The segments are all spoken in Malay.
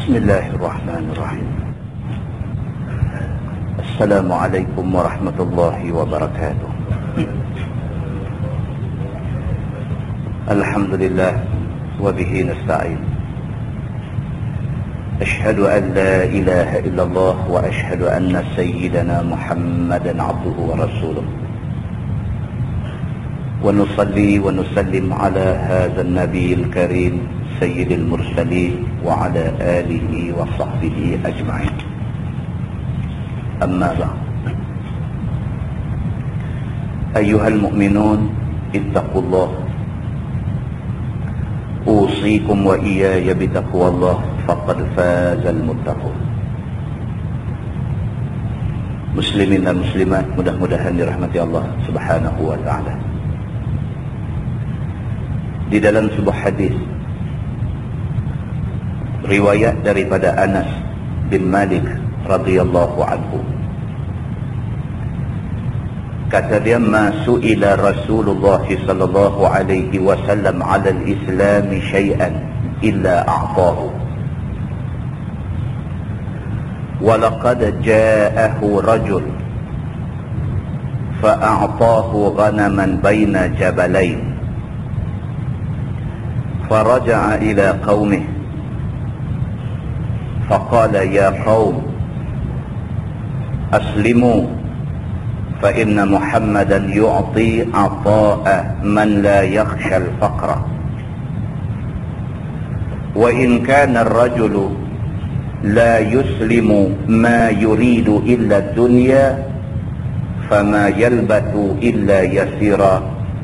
Bismillahirrahmanirrahim. Assalamualaikum warahmatullahi wabarakatuh. Alhamdulillah wa bihi nasta'in. Ashhadu an la ilaha illallah wa ashhadu anna sayyidana Muhammadan abduhu wa rasuluh. Wa nusalli wa nusallim ala hadzal nabiyil karim sayyidil mursalin wa ala alihi wa sahbihi ajma'in. Amma ba'd. Ayyuhal mu'minun ittaqullah. Usikum wa iyaya bitaqwallah faqad fazal muttaqun. Muslimin dan muslimat, mudah-mudahan dirahmati Allah Subhanahu wa taala. Di dalam sebuah hadis riwayat daripada Anas bin Malik radhiyallahu anhu, kata dia, ma su'ila Rasulullah sallallahu alaihi wasallam 'ala al-islam syai'an illa a'tahu wa laqad ja'ahu rajul fa'a'tahu ghanaman baina jabalain faraja'a ila qaumihi فقال يا قوم أسلموا فإن محمدا يعطي عطاء من لا يخشى الفقر وإن كان الرجل لا يسلم ما يريد إلا الدنيا فما يلبث إلا يسيرا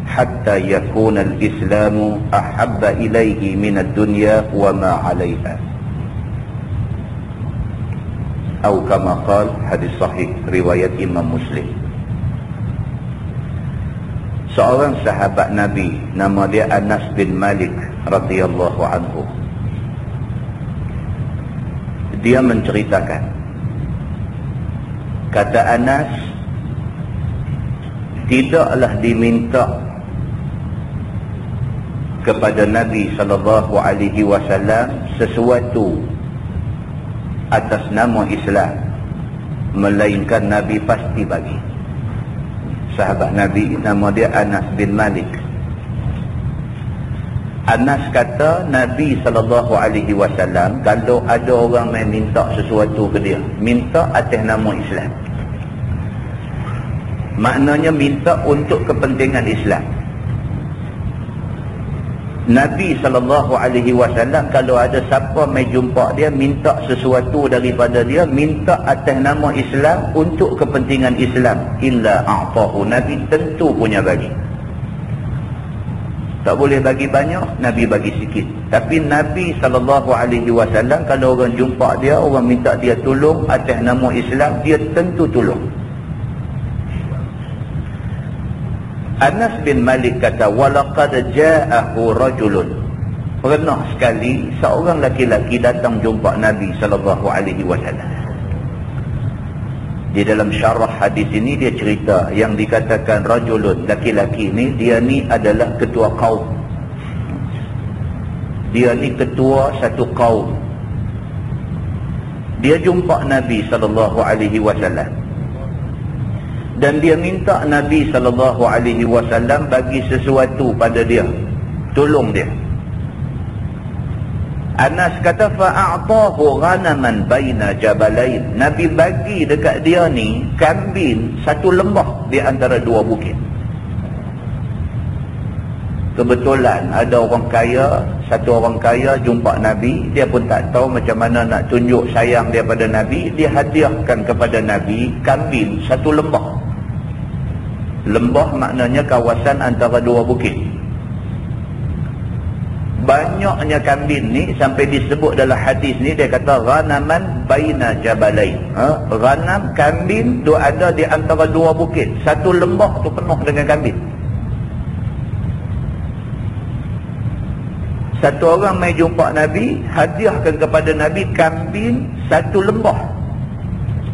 حتى يكون الإسلام أحب إليه من الدنيا وما عليها. Atau kama qal, hadis sahih riwayat Imam Muslim. Seorang sahabat Nabi nama dia Anas bin Malik radhiyallahu anhu, dia menceritakan, kata Anas, tidaklah diminta kepada Nabi sallallahu alaihi wasallam sesuatu atas nama Islam, melainkan Nabi pasti bagi. Sahabat Nabi nama dia Anas bin Malik. Anas kata, Nabi SAW kalau ada orang yang minta sesuatu ke dia, minta atas nama Islam, maknanya minta untuk kepentingan Islam. Nabi SAW kalau ada siapa mai jumpa dia minta sesuatu daripada dia, minta atas nama Islam untuk kepentingan Islam, illa a'tahu, Nabi tentu punya bagi. Tak boleh bagi banyak, Nabi bagi sikit. Tapi Nabi SAW kalau orang jumpa dia, orang minta dia tolong atas nama Islam, dia tentu tolong. Anas bin Malik kata, walaqad ja'ahu rajulun, pernah sekali seorang laki-laki datang jumpa Nabi SAW. Di dalam syarah hadis ini dia cerita, yang dikatakan rajulun, laki-laki ni, dia ni adalah ketua kaum. Dia ni ketua satu kaum. Dia jumpa Nabi SAW dan dia minta Nabi SAW bagi sesuatu pada dia, tolong dia. Anas kata, fa'a'tahu ghanaman baina jabalain, Nabi bagi dekat dia ni kambing satu lembah di antara dua bukit. Kebetulan ada orang kaya, satu orang kaya jumpa Nabi, dia pun tak tahu macam mana nak tunjuk sayang dia pada Nabi, dia hadiahkan kepada Nabi kambing satu lembah. Lembah maknanya kawasan antara dua bukit. Banyaknya kambing ni sampai disebut dalam hadis ni, dia kata ghanaman baina jabalain. Ghanam, kambing tu ada di antara dua bukit. Satu lembah tu penuh dengan kambing. Satu orang mai jumpa Nabi, hadiahkan kepada Nabi kambing satu lembah.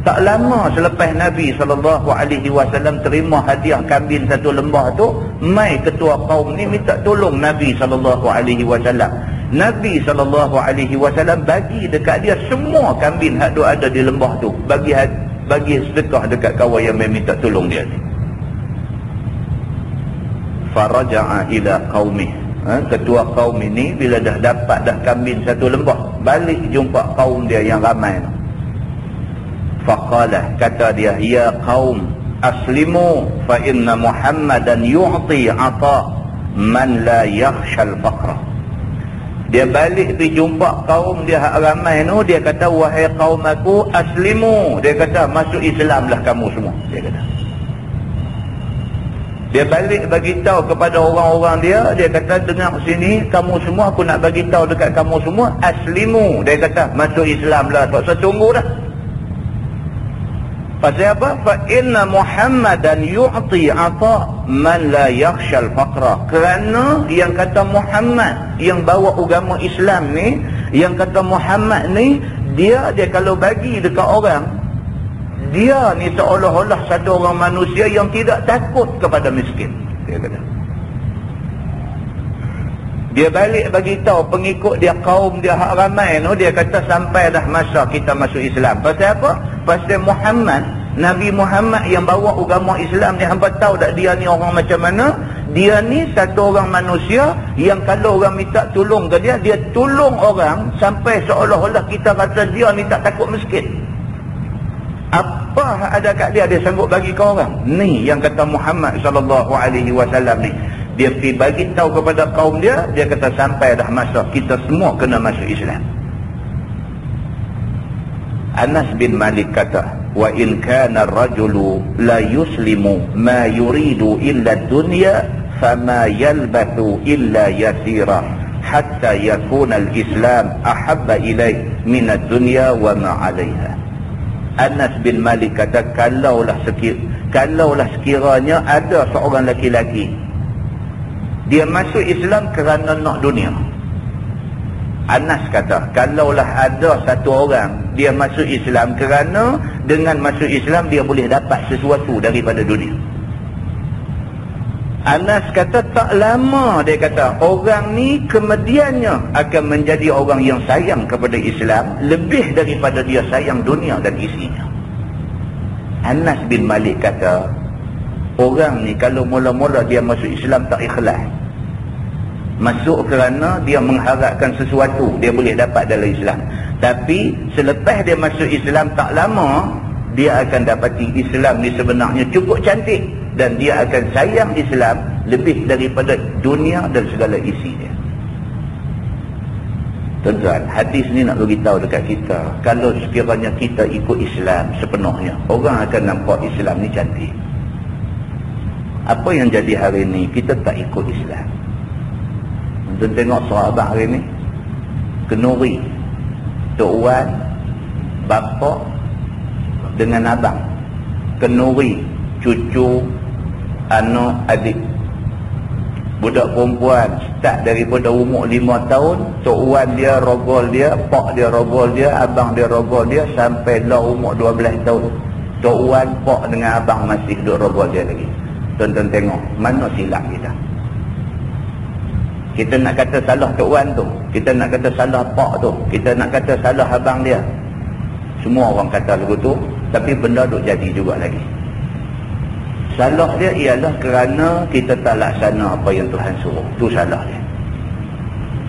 Tak lama selepas Nabi SAW terima hadiah kambing satu lembah tu, mai ketua kaum ni minta tolong Nabi SAW. Nabi SAW bagi dekat dia semua kambing hak ada di lembah tu, bagi sedekah dekat kawan yang meminta tolong dia ni. Faraja'a ila qaumih, ketua kaum ini bila dah dapat dah kambing satu lembah, balik jumpa kaum dia yang ramai tu. Faqala, kata dia, ya qaum aslimu fa inna Muhammadan yu'ti 'ata man la yakhshal faqra. Dia balik pergi jumpa kaum dia hak ramai tu, dia kata, wahai kaum aku, aslimu, dia kata, masuk Islamlah kamu semua, dia kata. Dia balik bagi tahu kepada orang-orang dia kata, dengar sini kamu semua, aku nak bagi tahu dekat kamu semua, aslimu, dia kata, masuk Islamlah, tak usah tunggu dah. Pasal apa? Fa inna Muhammadan yu'ti 'ata man la yakhshal faqra. Kerana yang kata Muhammad, yang bawa agama Islam ni, yang kata Muhammad ni, dia kalau bagi dekat orang, dia ni seolah-olah satu orang manusia yang tidak takut kepada miskin, dia kata. Dia balik bagi tahu pengikut dia, kaum dia hak ramai tu, dia kata sampai dah masa kita masuk Islam. Pasal apa? Pasal Muhammad, Nabi Muhammad yang bawa agama Islam ni, hangpa tahu tak dia ni orang macam mana? Dia ni satu orang manusia yang kalau orang minta tolong ke dia, dia tolong orang sampai seolah-olah kita kata dia ni tak takut miskin. Apa ada kat dia, dia sanggup bagi ke orang. Ni yang kata Muhammad SAW ni. Dia pergi bagi tahu kepada kaum dia, dia kata sampai dah masa kita semua kena masuk Islam. Anas bin Malik kata, wa in kana ar-rajulu la yuslimu ma yuridu illa ad-dunya fama yalbathu illa yasira hatta yakuna al-islam ahabba ilayhi min ad-dunya wa ma 'alayha. Anas bin Malik kata, kalaulah sekiranya ada seorang lelaki dia masuk Islam kerana nak dunia. Anas kata, kalaulah ada satu orang dia masuk Islam kerana dengan masuk Islam dia boleh dapat sesuatu daripada dunia. Anas kata tak lama, dia kata orang ni kemudiannya akan menjadi orang yang sayang kepada Islam lebih daripada dia sayang dunia dan isinya. Anas bin Malik kata, orang ni kalau mula-mula dia masuk Islam tak ikhlas, masuk kerana dia mengharapkan sesuatu dia boleh dapat dalam Islam, tapi selepas dia masuk Islam tak lama, dia akan dapati Islam ni sebenarnya cukup cantik dan dia akan sayang Islam lebih daripada dunia dan segala isi dia. Tuan-tuan, hadis ni nak beritahu dekat kita, kalau sekiranya kita ikut Islam sepenuhnya, orang akan nampak Islam ni cantik. Apa yang jadi hari ni, kita tak ikut Islam. Tuan tengok sahabat hari ni, kenuri, tok wan, bapa dengan abang, kenuri, cucu, anak, adik. Budak perempuan start daripada umur 5 tahun, tok wan dia rogol dia, pak dia rogol dia, abang dia rogol dia, sampai lah umur 12 tahun. Tok wan, pak dengan abang masih duk rogol dia lagi. Tuan-tuan tengok, mana silap kita? Kita nak kata salah tok wan tu, kita nak kata salah pak tu, kita nak kata salah abang dia. Semua orang kata lagu tu, tapi benda duk jadi juga lagi. Salah dia ialah kerana kita tak laksana apa yang Tuhan suruh. Itu salah dia.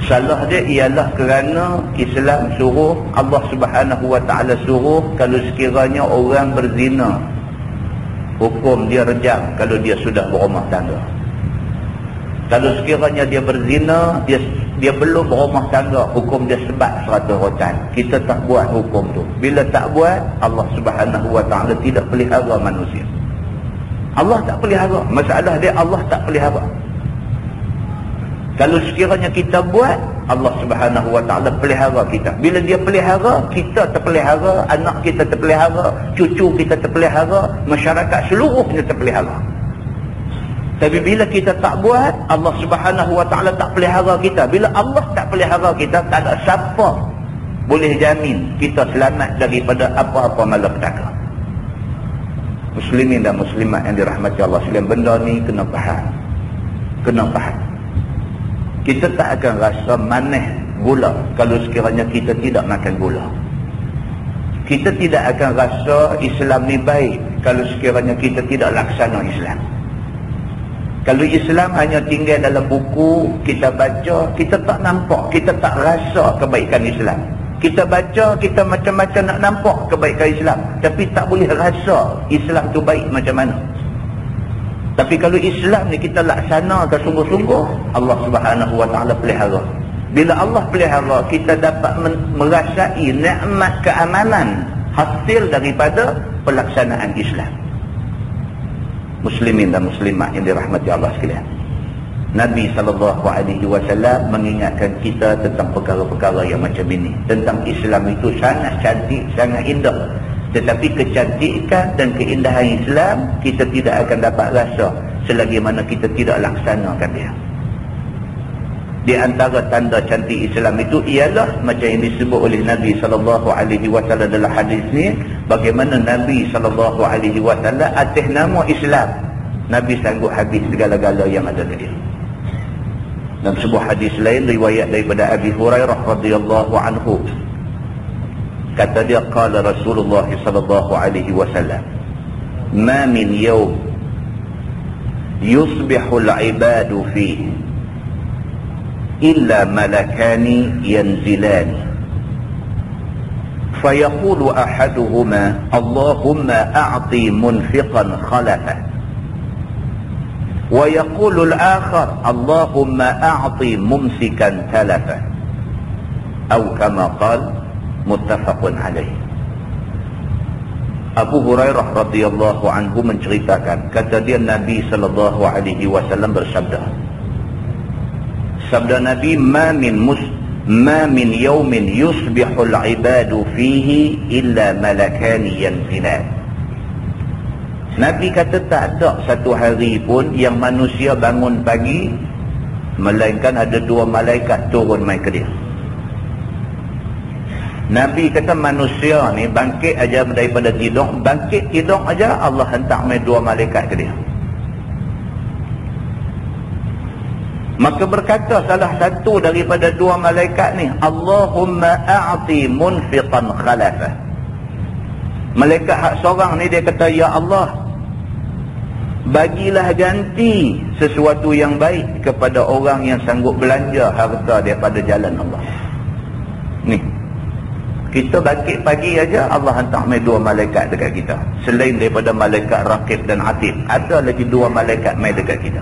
Salah dia ialah kerana Islam suruh, Allah Subhanahu Wa Taala suruh, kalau sekiranya orang berzina, hukum dia rejam kalau dia sudah berumah tangga. Kalau sekiranya dia berzina, dia belum berumah tangga, hukum dia sebat 100 rotan. Kita tak buat hukum tu. Bila tak buat, Allah Subhanahu Wa Taala tidak pelihara manusia. Allah tak pelihara. Masalah dia Allah tak pelihara. Kalau sekiranya kita buat, Allah Subhanahu Wa Taala pelihara kita. Bila dia pelihara, kita terpelihara, anak kita terpelihara, cucu kita terpelihara, masyarakat seluruhnya terpelihara. Tapi bila kita tak buat, Allah Subhanahu Wa Taala tak pelihara kita. Bila Allah tak pelihara kita, tak ada siapa boleh jamin kita selamat daripada apa-apa malapetaka. Muslimin dan muslimat yang dirahmati Allah sekalian, benda ni kena faham. Kena faham. Kita tak akan rasa manis gula kalau sekiranya kita tidak makan gula. Kita tidak akan rasa Islam ni baik kalau sekiranya kita tidak laksana Islam. Kalau Islam hanya tinggal dalam buku, kita baca, kita tak nampak, kita tak rasa kebaikan Islam. Kita baca, kita macam-macam nak nampak kebaikan Islam, tapi tak boleh rasa Islam tu baik macam mana. Tapi kalau Islam ni kita laksanakan sungguh-sungguh, Allah Subhanahu Wa Taala pelihara. Bila Allah pelihara, kita dapat merasai nikmat keamanan hasil daripada pelaksanaan Islam. Muslimin dan muslimat yang dirahmati Allah sekalian, Nabi SAW mengingatkan kita tentang perkara-perkara yang macam ini. Tentang Islam itu sangat cantik, sangat indah. Tetapi kecantikan dan keindahan Islam kita tidak akan dapat rasa selagi mana kita tidak laksanakan dia. Di antara tanda cantik Islam itu ialah macam yang disebut oleh Nabi SAW dalam hadis ni, bagaimana Nabi SAW atas nama Islam, Nabi sanggup habis segala-gala yang ada tadi. Dan sebuah hadis lain riwayat daripada Abi Hurairah radhiyallahu anhu, kata dia, qala Rasulullah SAW, ma min yawm yusbihul ibadu fihi illa malakani yanzilani fayaqulu ahaduhuma Allahumma a'ti munfiqan khalafa wa yaqulu al-akhar Allahumma a'ti mumsikan talafa, atau kama qala, muttafaqun alaih. Abu Hurairah radhiyallahu anhu menceritakan, kata dia, Nabi SAW bersabda, sabda Nabi, ma min yawmin yusbihul ibadu fihi illa malakani yanzilan. Nabi kata tak ada satu hari pun yang manusia bangun pagi melainkan ada dua malaikat turun mai ke dia. Nabi kata manusia ni bangkit aja daripada tidur, bangkit tidur aja Allah hantar mai dua malaikat ke dia. Maka berkata salah satu daripada dua malaikat ni, Allahumma a'ti munfiqan khalafa. Malaikat hak seorang ni dia kata, ya Allah, bagilah ganti sesuatu yang baik kepada orang yang sanggup belanja harta daripada jalan Allah. Ni, kita bangkit pagi aja Allah hantar mai dua malaikat dekat kita. Selain daripada malaikat Raqib dan Atid, ada lagi dua malaikat mai dekat kita.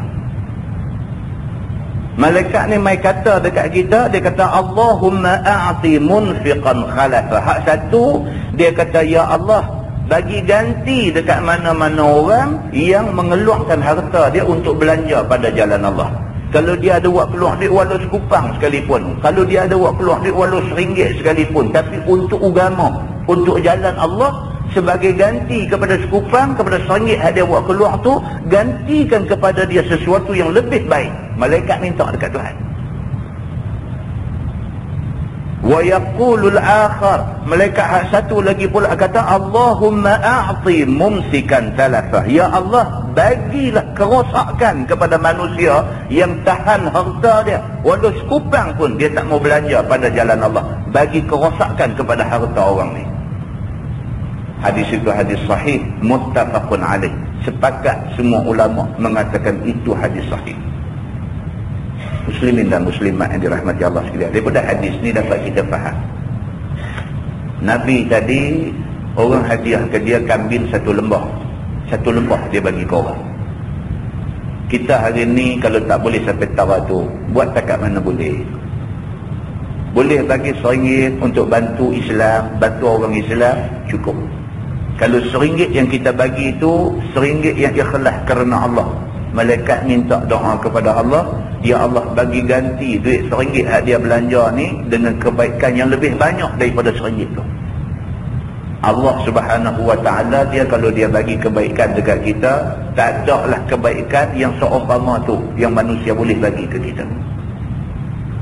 Malaikat ni mai kata dekat kita, dia kata Allahumma a'ti munfiqan khalafa. Hak satu dia kata, ya Allah, bagi ganti dekat mana-mana orang yang mengeluarkan harta dia untuk belanja pada jalan Allah. Kalau dia ada buat keluar duit walau sekupang sekalipun, kalau dia ada buat keluar duit walau RM1 sekalipun, tapi untuk agama, untuk jalan Allah, sebagai ganti kepada sekupang, kepada RM1 yang dia buat keluar tu, gantikan kepada dia sesuatu yang lebih baik. Malaikat minta dekat Tuhan. Wa yaqulul akhar, malaikat hak satu lagi pula kata, Allahumma a'ti mumsikan talafah. Ya Allah, bagilah kerosakan kepada manusia yang tahan harta dia, walau sekupang pun dia tak mau belanja pada jalan Allah. Bagi kerosakan kepada harta orang ni. Hadis itu hadis sahih, muttafaqun alaih. Sepakat semua ulama mengatakan itu hadis sahih. Muslimin dan muslimat yang dirahmati Allah sekalian, daripada hadis ni dapat kita faham, Nabi tadi orang hadiah ke dia kambing satu lembah dia bagi ke orang. Kita hari ni kalau tak boleh sampai tawar tu, buat takat mana boleh. Boleh bagi RM1 untuk bantu Islam, bantu orang Islam, cukup. Kalau RM1 yang kita bagi itu RM1 yang ikhlas kerana Allah, malaikat minta doa kepada Allah, ya Allah, bagi ganti duit RM1 yang dia belanja ni dengan kebaikan yang lebih banyak daripada RM1 tu. Allah Subhanahu Wa Taala, dia kalau dia bagi kebaikan dekat kita, tak ada lah kebaikan yang seumpama tu yang manusia boleh bagi ke kita.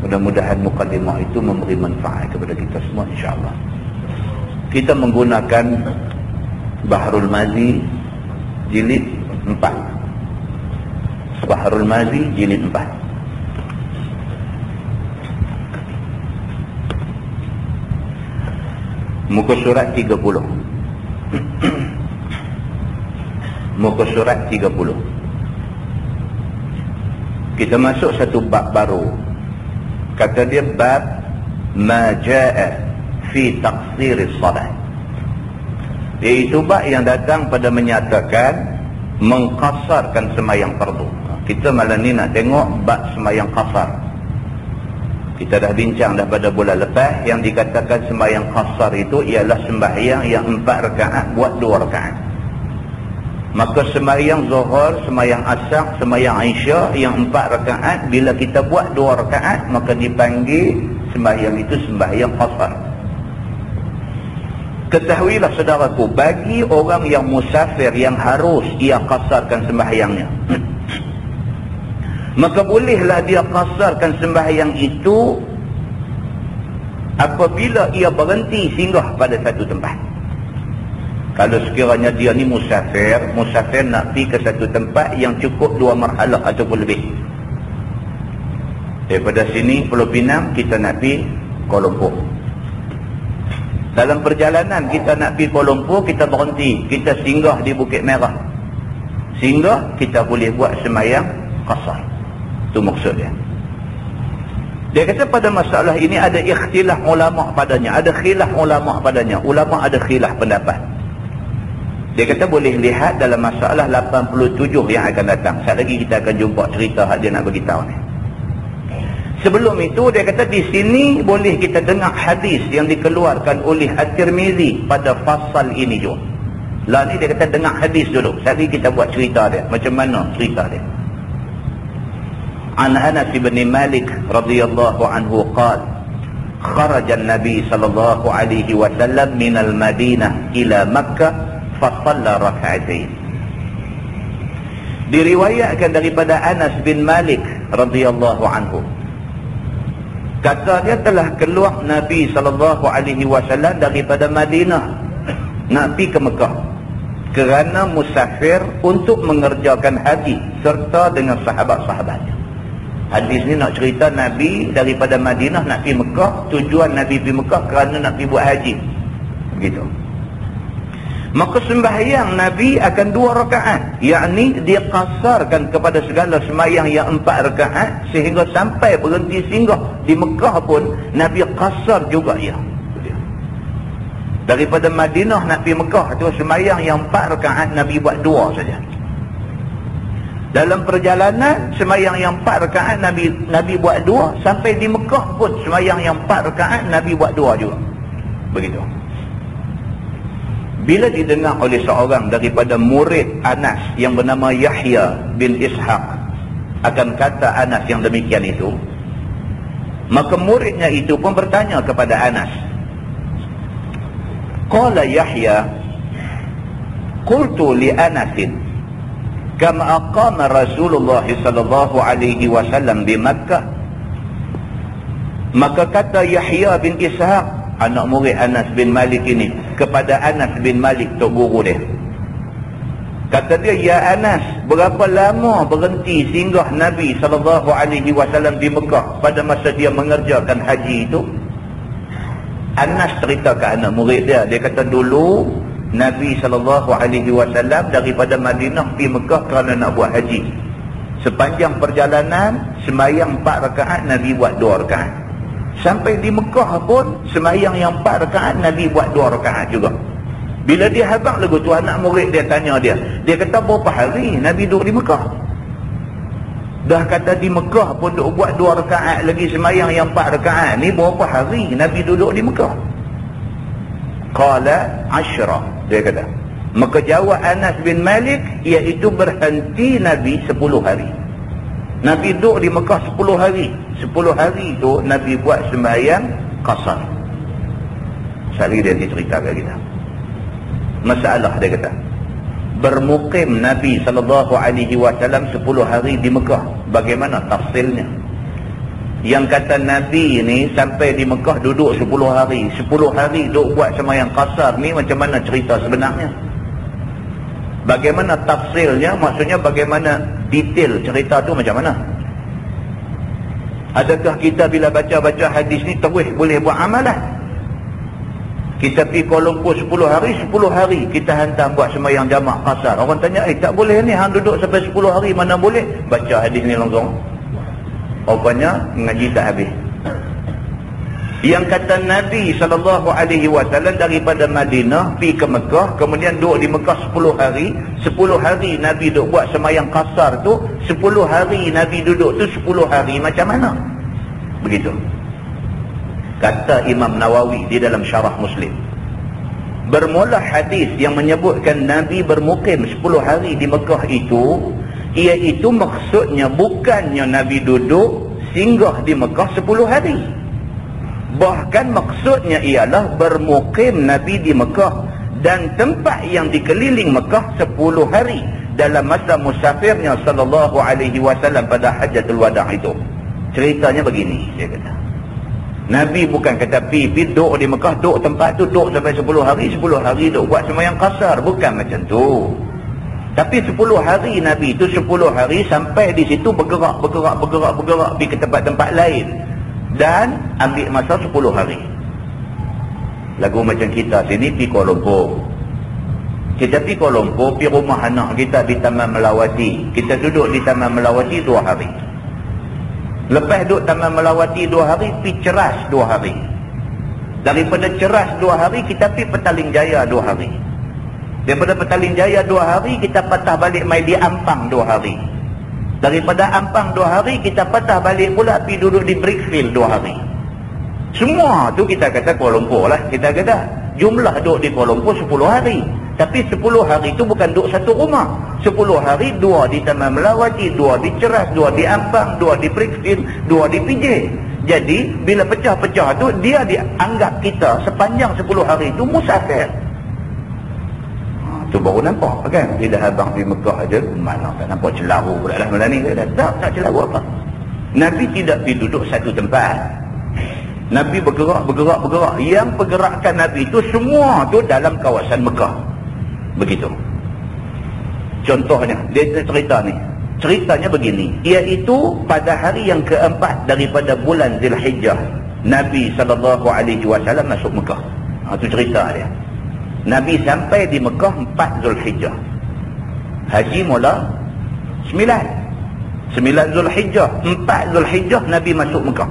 Mudah-mudahan mukadimah itu memberi manfaat kepada kita semua, insya-Allah. Kita menggunakan Bahrul Mazi jilid 4. Bahrul Mazi jilid 4. Muka surat 30. Muka surat 30. Kita masuk satu bab baru. Kata dia bab ma jaa fi taqsiris salat. Iaitu bab yang datang pada menyatakan mengqasarkan sembahyang fardu. Kita malam ni nak tengok bab sembahyang qasar. Kita dah bincang dah pada bulan lepas, yang dikatakan sembahyang qasar itu ialah sembahyang yang 4 rakaat buat 2 rakaat. Maka sembahyang zuhur, sembahyang asar, sembahyang isya yang 4 rakaat, bila kita buat 2 rakaat maka dipanggil sembahyang itu sembahyang qasar. Ketahuilah saudaraku, bagi orang yang musafir yang harus ia qasarkan sembahyangnya, maka bolehlah dia qasarkan sembahyang itu apabila ia berhenti singgah pada satu tempat. Kalau sekiranya dia ni musafir nak pergi ke satu tempat yang cukup 2 marhalah ataupun lebih. Daripada sini Pulau Pinang kita nak pergi Kuala Lumpur. Dalam perjalanan kita nak pergi Kuala Lumpur, kita berhenti, kita singgah di Bukit Merah. Singgah, kita boleh buat sembahyang qasar. Itu maksud dia. Dia kata pada masalah ini ada ikhtilaf ulama padanya, ada khilaf ulama padanya. Ulama ada khilaf pendapat. Dia kata boleh lihat dalam masalah 87 yang akan datang. Sekali lagi kita akan jumpa cerita hak dia nak beritahu ni. Sebelum itu dia kata di sini boleh kita dengar hadis yang dikeluarkan oleh At-Tirmizi pada fasal ini juga. Lah ni dia kata dengar hadis dulu. Sekali kita buat cerita dia. Macam mana cerita dia? An Anas bin Malik radhiyallahu anhu qala kharaja an-nabi sallallahu alaihi wasallam min al-Madinah ila Makkah fa shalla rak'atain. Diriwayatkan daripada Anas bin Malik radhiyallahu anhu, kata dia telah keluar Nabi sallallahu alaihi wasallam daripada Madinah nak pergi ke Mekah kerana musafir untuk mengerjakan haji serta dengan sahabat-sahabatnya. Hadis ni nak cerita Nabi daripada Madinah nak pergi Mekah. Tujuan Nabi pergi Mekah kerana nak pergi buat haji. Begitu. Maka sembahyang Nabi akan 2 rakaat. Yakni dia qasarkan kepada segala sembahyang yang 4 rakaat, sehingga sampai berhenti singgah di Mekah pun Nabi qasar juga ya. Daripada Madinah nak pergi Mekah tu sembahyang yang 4 rakaat Nabi buat 2 saja. Dalam perjalanan sembahyang yang 4 rakaat Nabi buat 2, sampai di Mekah pun sembahyang yang 4 rakaat Nabi buat 2 juga. Begitu. Bila didengar oleh seorang daripada murid Anas yang bernama Yahya bin Ishaq akan kata Anas yang demikian itu, maka muridnya itu pun bertanya kepada Anas. Qala Yahya, qultu li Anasin kama aqama Rasulullah sallallahu alaihi wasallam di Makkah. Maka kata Yahya bin Ishaq, anak murid Anas bin Malik ini, kepada Anas bin Malik, tok guru dia. Kata dia, ya Anas, berapa lama berhenti singgah Nabi sallallahu alaihi wasallam di Mekah pada masa dia mengerjakan haji itu? Anas cerita ke anak murid dia. Dia kata dulu Nabi SAW daripada Madinah pergi Mekah kerana nak buat haji. Sepanjang perjalanan sembahyang 4 rakaat Nabi buat 2 rakaat. Sampai di Mekah pun sembahyang yang 4 rakaat Nabi buat 2 rakaat juga. Bila dia habaq lagu tu, anak murid dia tanya dia. Dia kata berapa hari Nabi duduk di Mekah? Dah kata di Mekah pun duduk buat 2 rakaat, lagi sembahyang yang 4 rakaat ni berapa hari Nabi duduk di Mekah? Qala 10. Dia kata, maka jawab Anas bin Malik, iaitu berhenti Nabi 10 hari. Nabi duduk di Mekah 10 hari. 10 hari tu Nabi buat sembahyang qasar. Sekali dia cerita kat kita masalah. Dia kata bermukim Nabi SAW 10 hari di Mekah, bagaimana tafsilnya? Yang kata Nabi ni sampai di Mekah duduk 10 hari. 10 hari duduk buat sembahyang qasar ni, macam mana cerita sebenarnya? Bagaimana tafsilnya? Maksudnya bagaimana detail cerita tu macam mana? Adakah kita bila baca-baca hadis ni terus boleh buat amalan? Kita pergi Kuala Lumpur 10 hari kita hantar buat sembahyang jamak kasar. Orang tanya, tak boleh ni, hang duduk sampai 10 hari mana boleh? Baca hadis ni langsung. Rupanya ngaji tak habis. Yang kata Nabi SAW daripada Madinah pergi ke Mekah, kemudian duduk di Mekah 10 hari. 10 hari Nabi duduk buat sembahyang kasar tu, 10 hari Nabi duduk tu 10 hari macam mana? Begitu. Kata Imam Nawawi di dalam Syarah Muslim, bermula hadis yang menyebutkan Nabi bermukim 10 hari di Mekah itu, iaitu maksudnya bukannya Nabi duduk singgah di Mekah 10 hari. Bahkan maksudnya ialah bermukim Nabi di Mekah dan tempat yang dikeliling Mekah 10 hari dalam masa musafirnya sallallahu alaihi wasallam pada Hajjatul Wada' itu. Ceritanya begini, dia kata. Nabi bukan kata pergi duduk di Mekah, duduk tempat tu, duduk sampai 10 hari duduk buat sembahyang kasar. Bukan macam tu. Tapi 10 hari Nabi itu 10 hari sampai di situ bergerak pergi ke tempat-tempat lain. Dan ambil masa 10 hari. Lagu macam kita sini pergi Kuala Lumpur. Kita pergi Kuala Lumpur, pergi rumah anak kita di Taman Melawati. Kita duduk di Taman Melawati 2 hari. Lepas duduk Taman Melawati 2 hari, pergi Ceras 2 hari. Daripada Ceras 2 hari, kita pergi Petaling Jaya 2 hari. Daripada Petaling Jaya 2 hari, kita patah balik mai di Ampang 2 hari. Daripada Ampang 2 hari, kita patah balik pula pergi duduk di Brickfield 2 hari. Semua tu kita kata Kuala Lumpur lah. Kita kata jumlah duduk di Kuala Lumpur 10 hari. Tapi 10 hari tu bukan duduk satu rumah. 10 hari 2 di Taman Melawati, 2 di Ceras, 2 di Ampang, 2 di Brickfield, 2 di PJ. Jadi bila pecah-pecah tu, dia dianggap kita sepanjang 10 hari tu musafir. Tu baru nampak kan. Bila abang di Mekah aja, mana tak nampak celaru pula lah malam ni. Tak celaru apa. Nabi tidak pergi duduk satu tempat. Nabi bergerak. Yang pergerakan Nabi itu semua tu dalam kawasan Mekah. Begitu. Contohnya, dia cerita ni. Ceritanya begini. Iaitu pada hari yang keempat daripada bulan Zulhijjah, Nabi SAW masuk Mekah. Itu cerita dia. Nabi sampai di Mekah 4 Zulhijjah. Haji mula 9 Zulhijjah. 4 Zulhijjah Nabi masuk Mekah.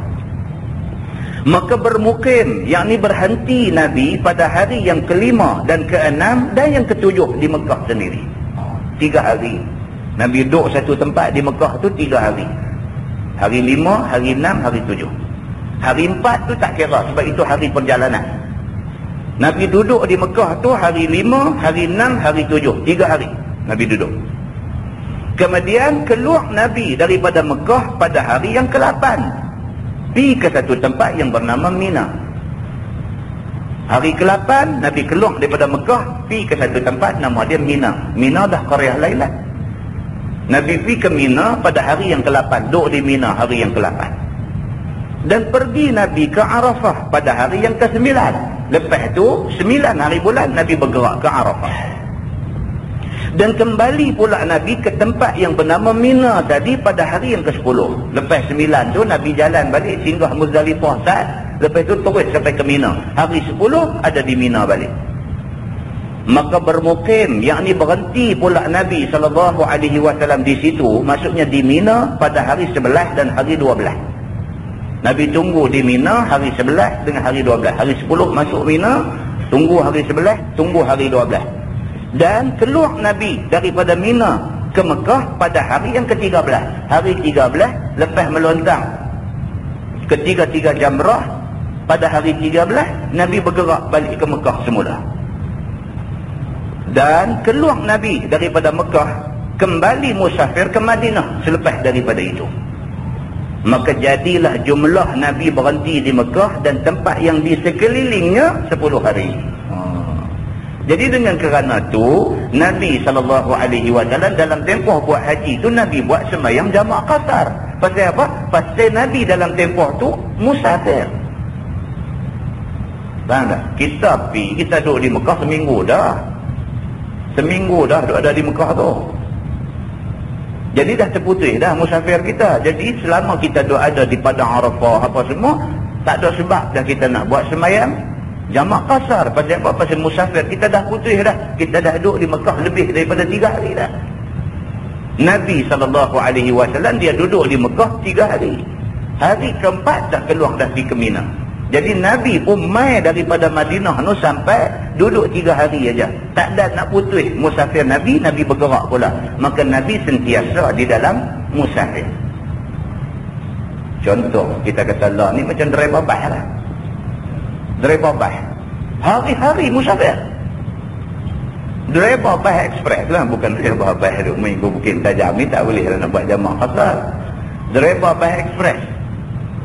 Maka bermukim, yakni berhenti Nabi pada hari yang ke-5 dan ke-6 dan yang ke-7 di Mekah sendiri. 3 hari. Nabi duduk satu tempat di Mekah tu 3 hari. Hari 5, hari 6, hari 7. Hari 4 tu tak kira sebab itu hari perjalanan. Nabi duduk di Mekah tu hari 5, hari 6, hari 7. 3 hari Nabi duduk. Kemudian keluar Nabi daripada Mekah pada hari yang ke-8. Pergi ke satu tempat yang bernama Mina. Hari ke-8 Nabi keluar daripada Mekah, pergi ke satu tempat nama dia Mina. Mina dah Qaryah Lailah. Nabi pergi ke Mina pada hari yang ke-8. Duduk di Mina hari yang ke-8. Dan pergi Nabi ke Arafah pada hari yang ke-9. Lepas tu 9 hari bulan Nabi bergerak ke Arafah. Dan kembali pula Nabi ke tempat yang bernama Mina tadi pada hari yang ke-10. Lepas 9 tu Nabi jalan balik singgah Muzdalifah saat. Lepas tu terus sampai ke Mina. Hari 10 ada di Mina balik. Maka bermukim, yakni berhenti pula Nabi SAW di situ. Maksudnya di Mina pada hari 11 dan hari 12. Nabi tunggu di Mina hari 11 dengan hari 12. Hari 10 masuk Mina, tunggu hari 11, tunggu hari 12. Dan keluar Nabi daripada Mina ke Mekah pada hari yang ke-13. Hari 13 lepas melontang ketiga-tiga jamrah, pada hari 13 Nabi bergerak balik ke Mekah semula. Dan keluar Nabi daripada Mekah kembali musafir ke Madinah selepas daripada itu. Maka jadilah jumlah Nabi berhenti di Mekah dan tempat yang di sekelilingnya 10 hari. Jadi dengan kerana tu Nabi SAW dalam tempoh buat haji tu Nabi buat sembahyang jamak qasar. Pasal apa? Pasal Nabi dalam tempoh tu musafir. Faham tak? Kita duduk di Mekah seminggu dah duduk ada di Mekah tu. Jadi dah terputih dah musafir kita. Jadi selama kita duduk ada di padang Arafah apa semua, tak ada sebab dah kita nak buat sembahyang Jamak kasar. Pasal apa? Pasal musafir. Kita dah putus dah. Kita dah duduk di Mekah lebih daripada 3 hari dah. Nabi SAW dia duduk di Mekah 3 hari. Hari keempat dah keluar dah pergi ke Mina. Jadi Nabi pun mai daripada Madinah tu sampai duduk 3 hari aja. Tak ada nak putus musafir Nabi. Nabi bergerak pula. Maka Nabi sentiasa di dalam musafir. Contoh kita kata lah ni macam driver bas lah. Driver bas hari-hari musafir. Driver bas ekspres lah, bukan driver bas duk minggu Bukit Tajam ni tak boleh lah nak buat jamak khasar. Driver bas ekspres,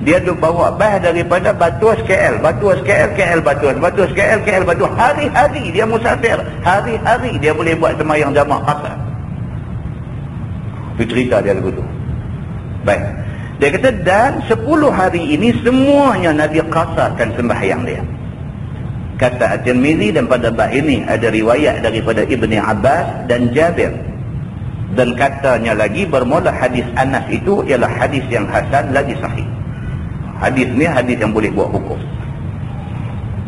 dia duk bawa bas daripada Batuas KL, Batuas KL, KL Batuas, Batuas KL, KL Batuas. Hari-hari dia musafir, hari-hari dia boleh buat sembahyang jamak khasar. Itu cerita dia lagu tu. Baik, dia kata dan 10 hari ini semuanya Nabi qasarkan sembahyang dia. Kata At-Tirmizi, dan pada bab ini ada riwayat daripada Ibni Abbas dan Jabir. Dan katanya lagi bermula hadis Anas itu ialah hadis yang hasan lagi sahih. Hadis ni hadis yang boleh buat hukum.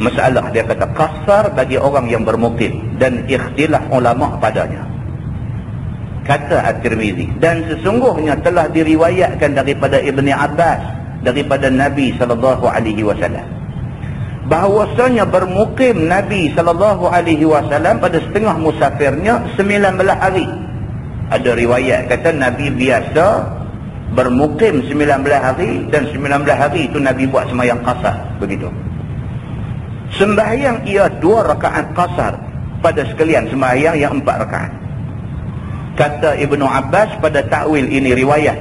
Masalah dia kata qasar bagi orang yang bermukim dan ikhtilaf ulama padanya. Kata At-Tirmizi, dan sesungguhnya telah diriwayatkan daripada Ibni Abbas daripada Nabi SAW bahawasanya bermukim Nabi SAW pada setengah musafirnya 19 hari. Ada riwayat kata Nabi biasa bermukim 19 hari dan 19 hari itu Nabi buat sembahyang qasar. Begitu. Sembahyang ia 2 rakaat qasar pada sekalian sembahyang yang 4 rakaat. Kata Ibnu Abbas pada takwil ini riwayat,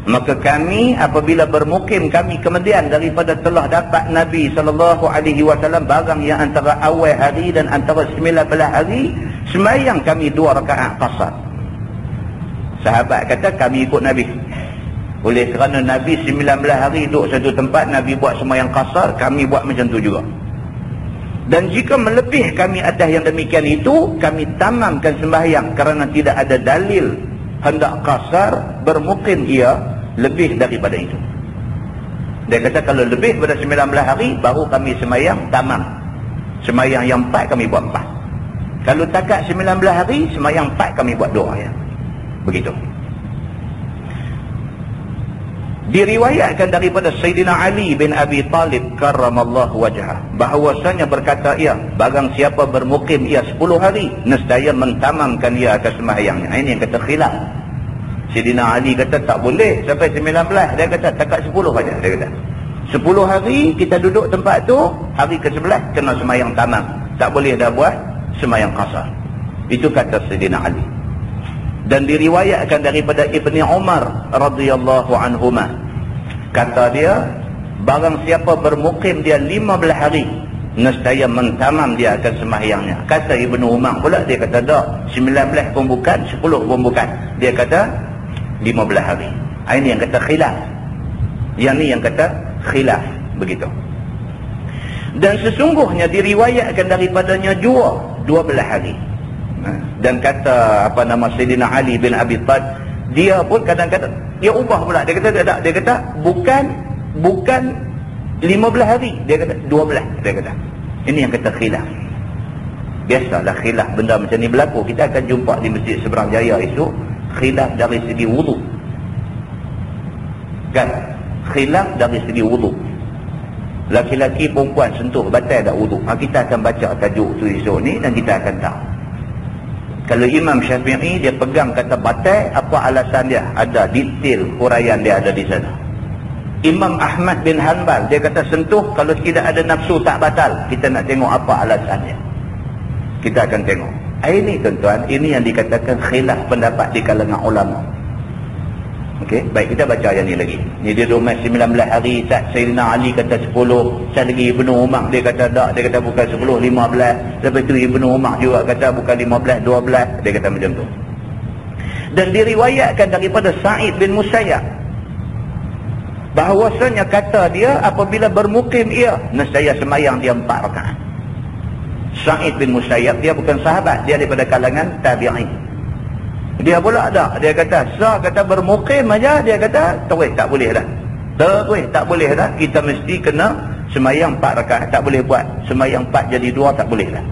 maka kami apabila bermukim kami kemudian daripada telah dapat Nabi SAW barang yang antara awal hari dan antara 19 hari, sembahyang kami 2 rakaat qasar. Sahabat kata kami ikut Nabi. Oleh kerana Nabi 19 hari duduk satu tempat, Nabi buat sembahyang qasar, kami buat macam tu juga. Dan jika melebih kami atas yang demikian itu, kami tamamkan sembahyang kerana tidak ada dalil hendak qasar bermukim ia lebih daripada itu. Dia kata kalau lebih daripada 19 hari baru kami sembahyang tamam. Sembahyang yang 4 kami buat 4. Kalau takat 19 hari, sembahyang 4 kami buat 2 ya. Begitu. Diriwayatkan daripada Sayyidina Ali bin Abi Talib karramallahu wajhah bahawasanya berkata ia, barang siapa bermukim ia 10 hari nescaya mentamamkan ia akan sembahyangnya. Ini yang kata khilaf. Sayyidina Ali kata tak boleh sampai 19. Dia kata takat 10 saja. Dia kata 10 hari kita duduk tempat tu, hari ke-11 kena sembahyang tamam. Tak boleh dah buat sembahyang qasar. Itu kata Sayyidina Ali. Dan diriwayatkan daripada Ibni Umar radhiyallahu anhuma, kata dia barang siapa bermukim dia 15 hari nescaya mentamam dia akan sembahyangnya. Kata Ibnu Umar pula, dia kata tak, 19 pun bukan, 10 pun bukan, dia kata 15 hari. Ini yang kata khilaf. Yang ni yang kata khilaf. Begitu. Dan sesungguhnya diriwayatkan daripadanya juga 12 hari. Dan kata apa nama Sayyidina Ali bin Abi Talib, dia pun kadang-kadang dia ubah pula. Dia kata tak, dia kata bukan 15 hari, dia kata 12. Dia kata ini yang kata khilaf. Biasalah khilaf benda macam ni berlaku. Kita akan jumpa di Masjid Seberang Jaya esok khilaf dari segi wudu. Kan? Khilaf dari segi wudu. Laki-laki perempuan sentuh batal tak wudu. Kita akan baca tajuk tu esok ni dan kita akan tahu. Kalau Imam Syafi'i dia pegang kata batal, apa alasan dia? Ada detail huraian dia ada di sana. Imam Ahmad bin Hanbal dia kata sentuh kalau tidak ada nafsu tak batal. Kita nak tengok apa alasannya. Kita akan tengok. Ini tuan-tuan, ini yang dikatakan khilaf pendapat di kalangan ulama. Okey, baik, kita baca yang ni lagi. Ni dia 19 hari, Sayyidina Ali kata 10, saya lagi Ibnu Umar dia kata tak, dia kata bukan 10, 15. Lepas tu Ibnu Umar juga kata bukan 15, 12, dia kata macam tu. Dan diriwayatkan daripada Sa'id bin Musayyab bahawasanya kata dia apabila bermukim ia nescaya sembahyang dia 4 rakaat. Sa'id bin Musayyab dia bukan sahabat, dia daripada kalangan tabi'in. Dia pula ada, dia kata kata bermukim aja, dia kata tak boleh dah. Tak boleh dah, kita mesti kena Semayang 4 rakaat tak boleh buat. Semayang 4 jadi 2 tak boleh lah.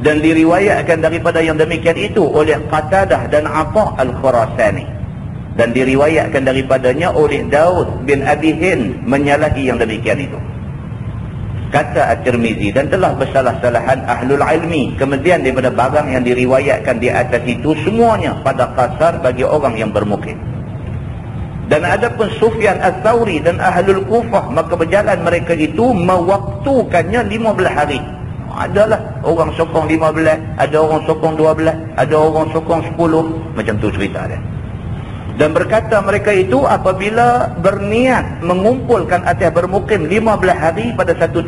Dan diriwayatkan daripada yang demikian itu oleh Qatadah dan Atha al-Khurasani. Dan diriwayatkan daripadanya oleh Daud bin Abi Hind menyalahi yang demikian itu. Kata At-Tirmizi, dan telah bersalah-salahan ahlul ilmi kemudian daripada barang yang diriwayatkan di atas itu semuanya pada kasar bagi orang yang bermukim. Dan adapun Sufyan Ats-Tsauri dan ahlul Kufah, maka berjalan mereka itu mewaktukannya 15 hari. Adalah orang sokong 15, ada orang sokong 12, ada orang sokong 10, macam tu cerita dia. Dan berkata mereka itu apabila berniat mengumpulkan atas bermukim 15 hari pada satu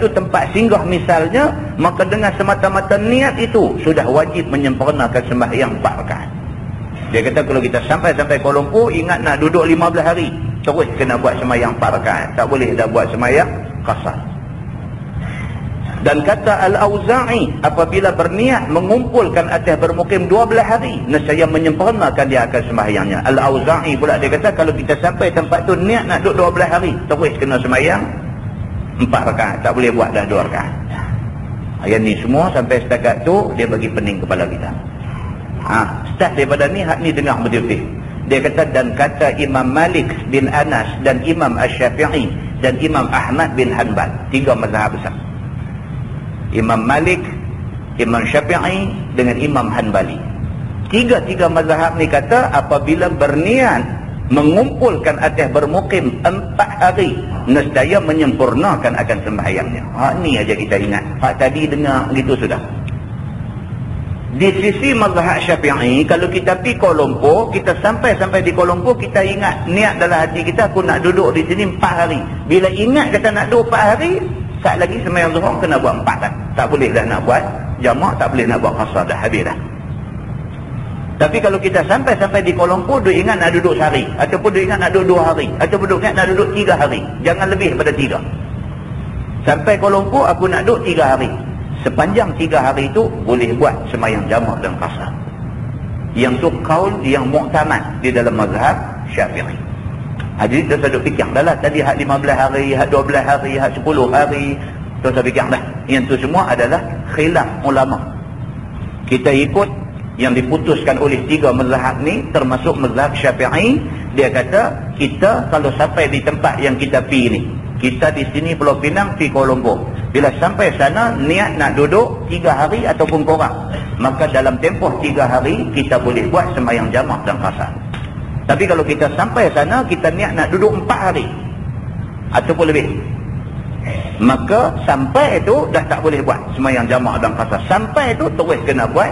tempat singgah misalnya, maka dengan semata-mata niat itu sudah wajib menyempurnakan sembahyang 4 rakaat. Dia kata kalau kita sampai Kuala Lumpur, ingat nak duduk 15 hari, terus kena buat sembahyang 4 rakaat. Tak boleh dah buat sembahyang qasar. Dan kata Al-Auza'i, apabila berniat mengumpulkan atas bermukim 12 hari, nescaya menyempurnakan dia akan sembahyangnya. Al-Auza'i pula dia kata kalau kita sampai tempat tu niat nak duduk 12 hari, terus kena sembahyang 4 rakaat. Tak boleh buat dah 2 rakaat. Yang ni semua sampai setakat tu dia bagi pening kepala kita. Start daripada ni, hak ni dengar betul-betul. Dia kata, dan kata Imam Malik bin Anas dan Imam Asy-Syafi'i dan Imam Ahmad bin Hanbal, 3 mazhab besar. Imam Malik, Imam Syafi'i dengan Imam Hanbali. 3 mazhab ni kata apabila berniat mengumpulkan atas bermukim 4 hari, nescaya menyempurnakan akan sembahyangnya. Ni aja kita ingat. Hak tadi dengar gitu sudah. Di sisi mazhab Syafi'i, kalau kita pergi Kuala Lumpur, kita sampai di Kuala Lumpur, kita ingat niat dalam hati kita, aku nak duduk di sini 4 hari. Bila ingat kata nak duduk 4 hari, saat lagi sembahyang zuhur kena buat 4 dah. Tak boleh dah nak buat jamak, tak boleh nak buat qasar dah, habis dah. Tapi kalau kita sampai di Kuala Lumpur, duk ingat nak duduk sehari, ataupun duk ingat nak duduk 2 hari, ataupun duk ingat nak duduk 3 hari, jangan lebih daripada 3. Sampai Kuala Lumpur aku nak duduk 3 hari. Sepanjang 3 hari itu boleh buat sembahyang jamak dan qasar. Yang tu kaul yang muktamad di dalam mazhab Syafi'i. Jadi kita duduk fikir dah lah. Tadi hak 15 hari, hak 12 hari, hak 10 hari, terus saya fikir dah. Yang tu semua adalah khilaf ulama. Kita ikut yang diputuskan oleh 3 mazhab ni, termasuk mazhab Syafi'i. Dia kata kita kalau sampai di tempat yang kita pergi ni, kita di sini Pulau Pinang pergi Kuala Lumpur, bila sampai sana niat nak duduk 3 hari ataupun kurang, maka dalam tempoh 3 hari kita boleh buat sembahyang jamak dan qasar. Tapi kalau kita sampai sana kita niat nak duduk 4 hari ataupun lebih, maka sampai itu dah tak boleh buat sembahyang jamak dan qasar. Sampai itu terus kena buat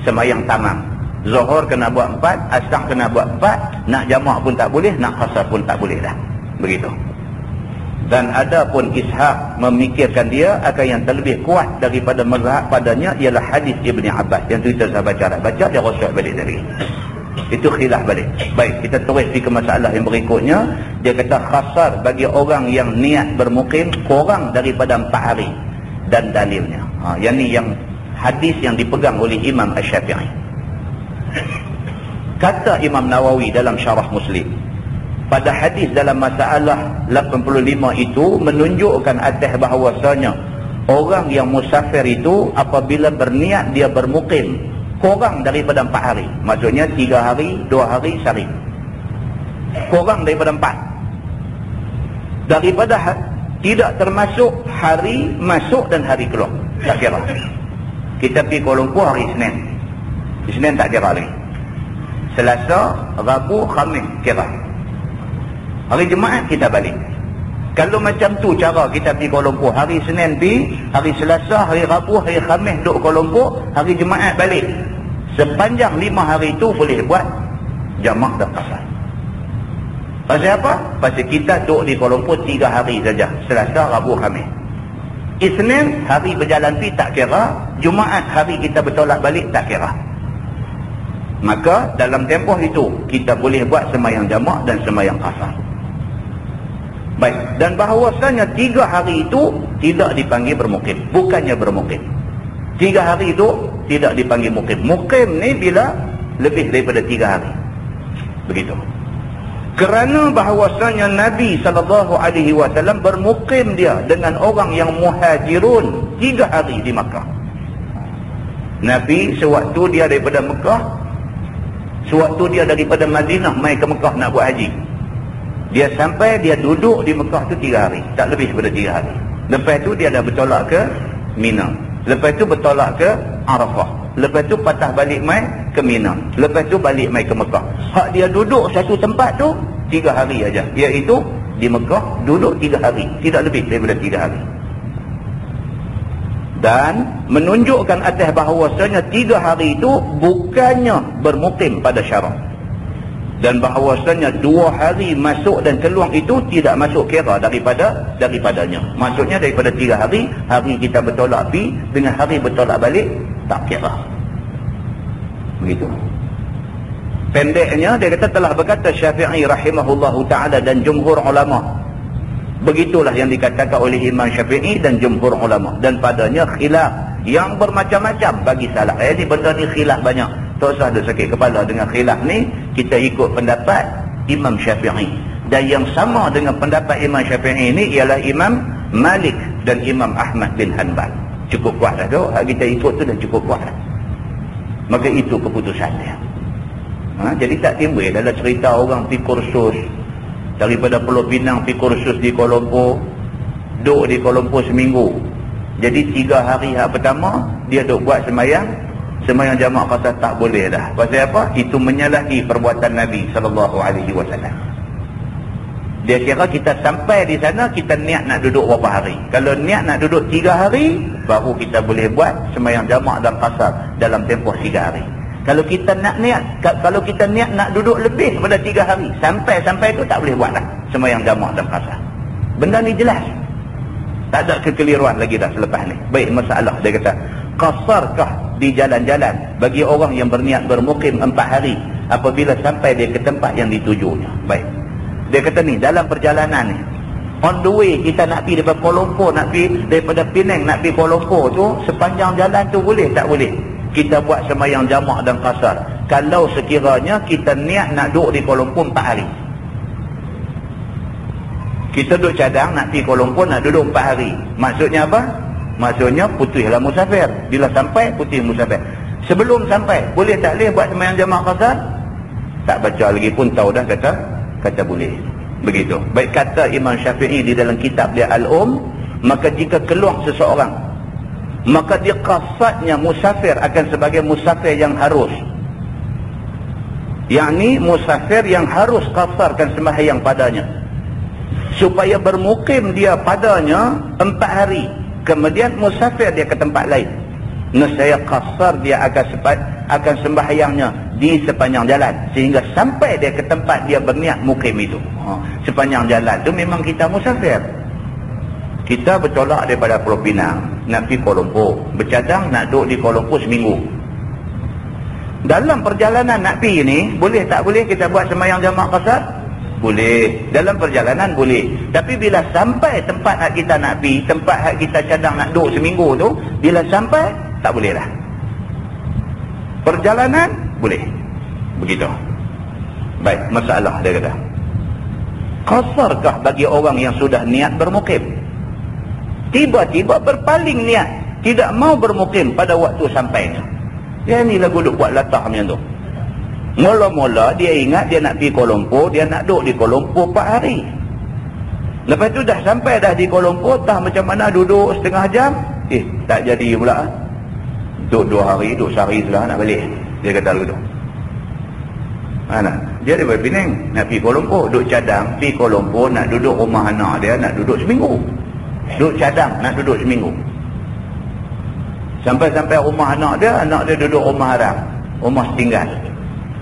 sembahyang tamam. Zuhur kena buat 4, asar kena buat 4, nak jamak pun tak boleh, nak qasar pun tak boleh dah. Begitu. Dan ada pun Ishaq memikirkan dia akan yang terlebih kuat daripada mazhab padanya ialah hadis Ibni Abbas. Yang tu kita dah baca dia rosak balik tadi. Itu khilaf balik. Baik, kita terus pergi ke masalah yang berikutnya. Dia kata khasar bagi orang yang niat bermukim kurang daripada 4 hari. Dan dalilnya. Yang ni yang hadis yang dipegang oleh Imam Asy-Syafi'i. Kata Imam Nawawi dalam Syarah Muslim, pada hadis dalam masalah 85 itu menunjukkan atas bahawasanya orang yang musafir itu apabila berniat dia bermukim kurang daripada 4 hari, maksudnya 3 hari, 2 hari, sehari, kurang daripada 4, daripada tidak termasuk hari masuk dan hari keluar, tak kira. Kita pergi Kuala Lumpur hari Isnin tak kira lagi, Selasa, Rabu, Khamis kira, hari Jumaat kita balik. Kalau macam tu cara kita pergi Kuala Lumpur, hari Senin pergi, hari Selasa, hari Rabu, hari Khamis duduk Kuala Lumpur, hari Jumaat balik. Sepanjang 5 hari itu boleh buat jamak dan qasar. Pasal apa? Pasal kita duduk di Kuala Lumpur 3 hari saja, Selasa, Rabu, Khamis. Isnin hari berjalan pergi tak kira, Jumaat hari kita bertolak balik tak kira. Maka dalam tempoh itu kita boleh buat sembahyang jamak dan sembahyang qasar. Baik, dan bahawasanya 3 hari itu tidak dipanggil bermukim, bukannya bermukim. 3 hari itu tidak dipanggil mukim. Mukim ni bila lebih daripada 3 hari. Begitu. Kerana bahawasanya Nabi SAW bermukim dia dengan orang yang muhajirun 3 hari di Makkah. Nabi sewaktu dia daripada Mekah, sewaktu dia daripada Madinah mai ke Mekah nak buat haji, dia sampai, dia duduk di Mekah tu 3 hari, tak lebih daripada 3 hari. Lepas tu dia dah bertolak ke Mina, lepas tu bertolak ke Arafah, lepas tu patah balik mai ke Mina, lepas tu balik mai ke Mekah. Hak dia duduk satu tempat tu 3 hari aja, iaitu di Mekah duduk 3 hari, tidak lebih daripada 3 hari. Dan menunjukkan atas bahawasanya 3 hari itu bukannya bermukim pada syarak, dan bahawasanya 2 hari masuk dan keluar itu tidak masuk kira daripadanya. Maksudnya daripada 3 hari, hari kita bertolak pi dengan hari bertolak balik tak kira. Begitu. Pendeknya dia kata, telah berkata Syafi'i rahimahullahu ta'ala dan jumhur ulama. Begitulah yang dikatakan oleh Imam Syafi'i dan jumhur ulama, dan padanya khilaf yang bermacam-macam bagi salaf. Ini benda ni khilaf banyak. Tak usah ada sakit kepala dengan khilaf ni, kita ikut pendapat Imam Syafi'i. Dan yang sama dengan pendapat Imam Syafi'i ini ialah Imam Malik dan Imam Ahmad bin Hanbal. Cukup kuat dah tu, kita ikut tu dah cukup kuat dah. Maka itu keputusan dia. Jadi tak timbul dalam cerita orang pergi kursus daripada Pulau Pinang pergi kursus di Kuala Lumpur, duduk di Kuala Lumpur seminggu. Jadi 3 hari pertama dia duduk buat semayang jamaah, kata tak boleh dah. Pasal apa? Itu menyalahi perbuatan Nabi SAW. Dia kira kita sampai di sana, kita niat nak duduk berapa hari. Kalau niat nak duduk 3 hari, baru kita boleh buat semayang jamaah dan qasar dalam tempoh 3 hari. Kalau kita niat nak duduk lebih daripada 3 hari, sampai tu tak boleh buat dah semayang jamaah dan qasar. Benda ni jelas, tak ada kekeliruan lagi dah selepas ni. Baik, masalah dia kata, qasarkah di jalan-jalan bagi orang yang berniat bermukim 4 hari apabila sampai dia ke tempat yang ditujunya? Baik, dia kata ni, dalam perjalanan ni, on the way kita nak pergi daripada Kuala Lumpur, nak pergi daripada Penang nak pergi Kuala Lumpur tu, sepanjang jalan tu boleh tak boleh kita buat semayang jamaah dan qasar kalau sekiranya kita niat nak duduk di Kuala Lumpur 4 hari. Kita duduk cadang nak pergi Kuala Lumpur, nak duduk 4 hari. Maksudnya apa? Maksudnya putihlah musafir. Bila sampai, putih musafir. Sebelum sampai, boleh tak boleh buat semayang jamaah qasar? Tak baca lagi pun tahu dah kata boleh. Begitu. Baik, kata Imam Syafi'i di dalam kitab dia maka jika keluar seseorang, maka dia qasadnya musafir akan sebagai musafir yang harus, yakni musafir yang harus qasarkan sembahyang padanya, supaya bermukim dia padanya 4 hari, kemudian musafir dia ke tempat lain. Nescaya qasar dia akan sembahyangnya di sepanjang jalan, sehingga sampai dia ke tempat dia berniat mukim itu. Sepanjang jalan tu memang kita musafir. Kita bertolak daripada Pulau Pinang nak pergi Kuala Lumpur, bercadang nak duduk di Kuala Lumpur seminggu. Dalam perjalanan nak pergi ni, boleh tak boleh kita buat semayang jamaah qasar? Boleh. Dalam perjalanan boleh. Tapi bila sampai tempat hak kita nak pergi, tempat hak kita cadang nak duduk seminggu tu, bila sampai tak boleh lah. Perjalanan boleh. Begitu. Baik, masalah dia kata, qasarkah bagi orang yang sudah niat bermukim, tiba-tiba berpaling niat, tidak mau bermukim pada waktu sampainya? Ya, inilah guluk buat latah macam tu. Mula-mula dia ingat dia nak pergi Kuala Lumpur, dia nak duduk di Kuala Lumpur 4 hari. Lepas tu dah sampai dah di Kuala Lumpur, tak macam mana duduk setengah jam, tak jadi pula. Duduk 2 hari, duduk sehari sudah nak balik. Dia kata begitu. Mana? Dia daripada Penang nak pergi Kuala Lumpur, duduk cadang pergi Kuala Lumpur, nak duduk rumah anak dia, nak duduk seminggu. Duduk cadang nak duduk seminggu. Sampai-sampai rumah anak dia duduk rumah haram, rumah setinggal.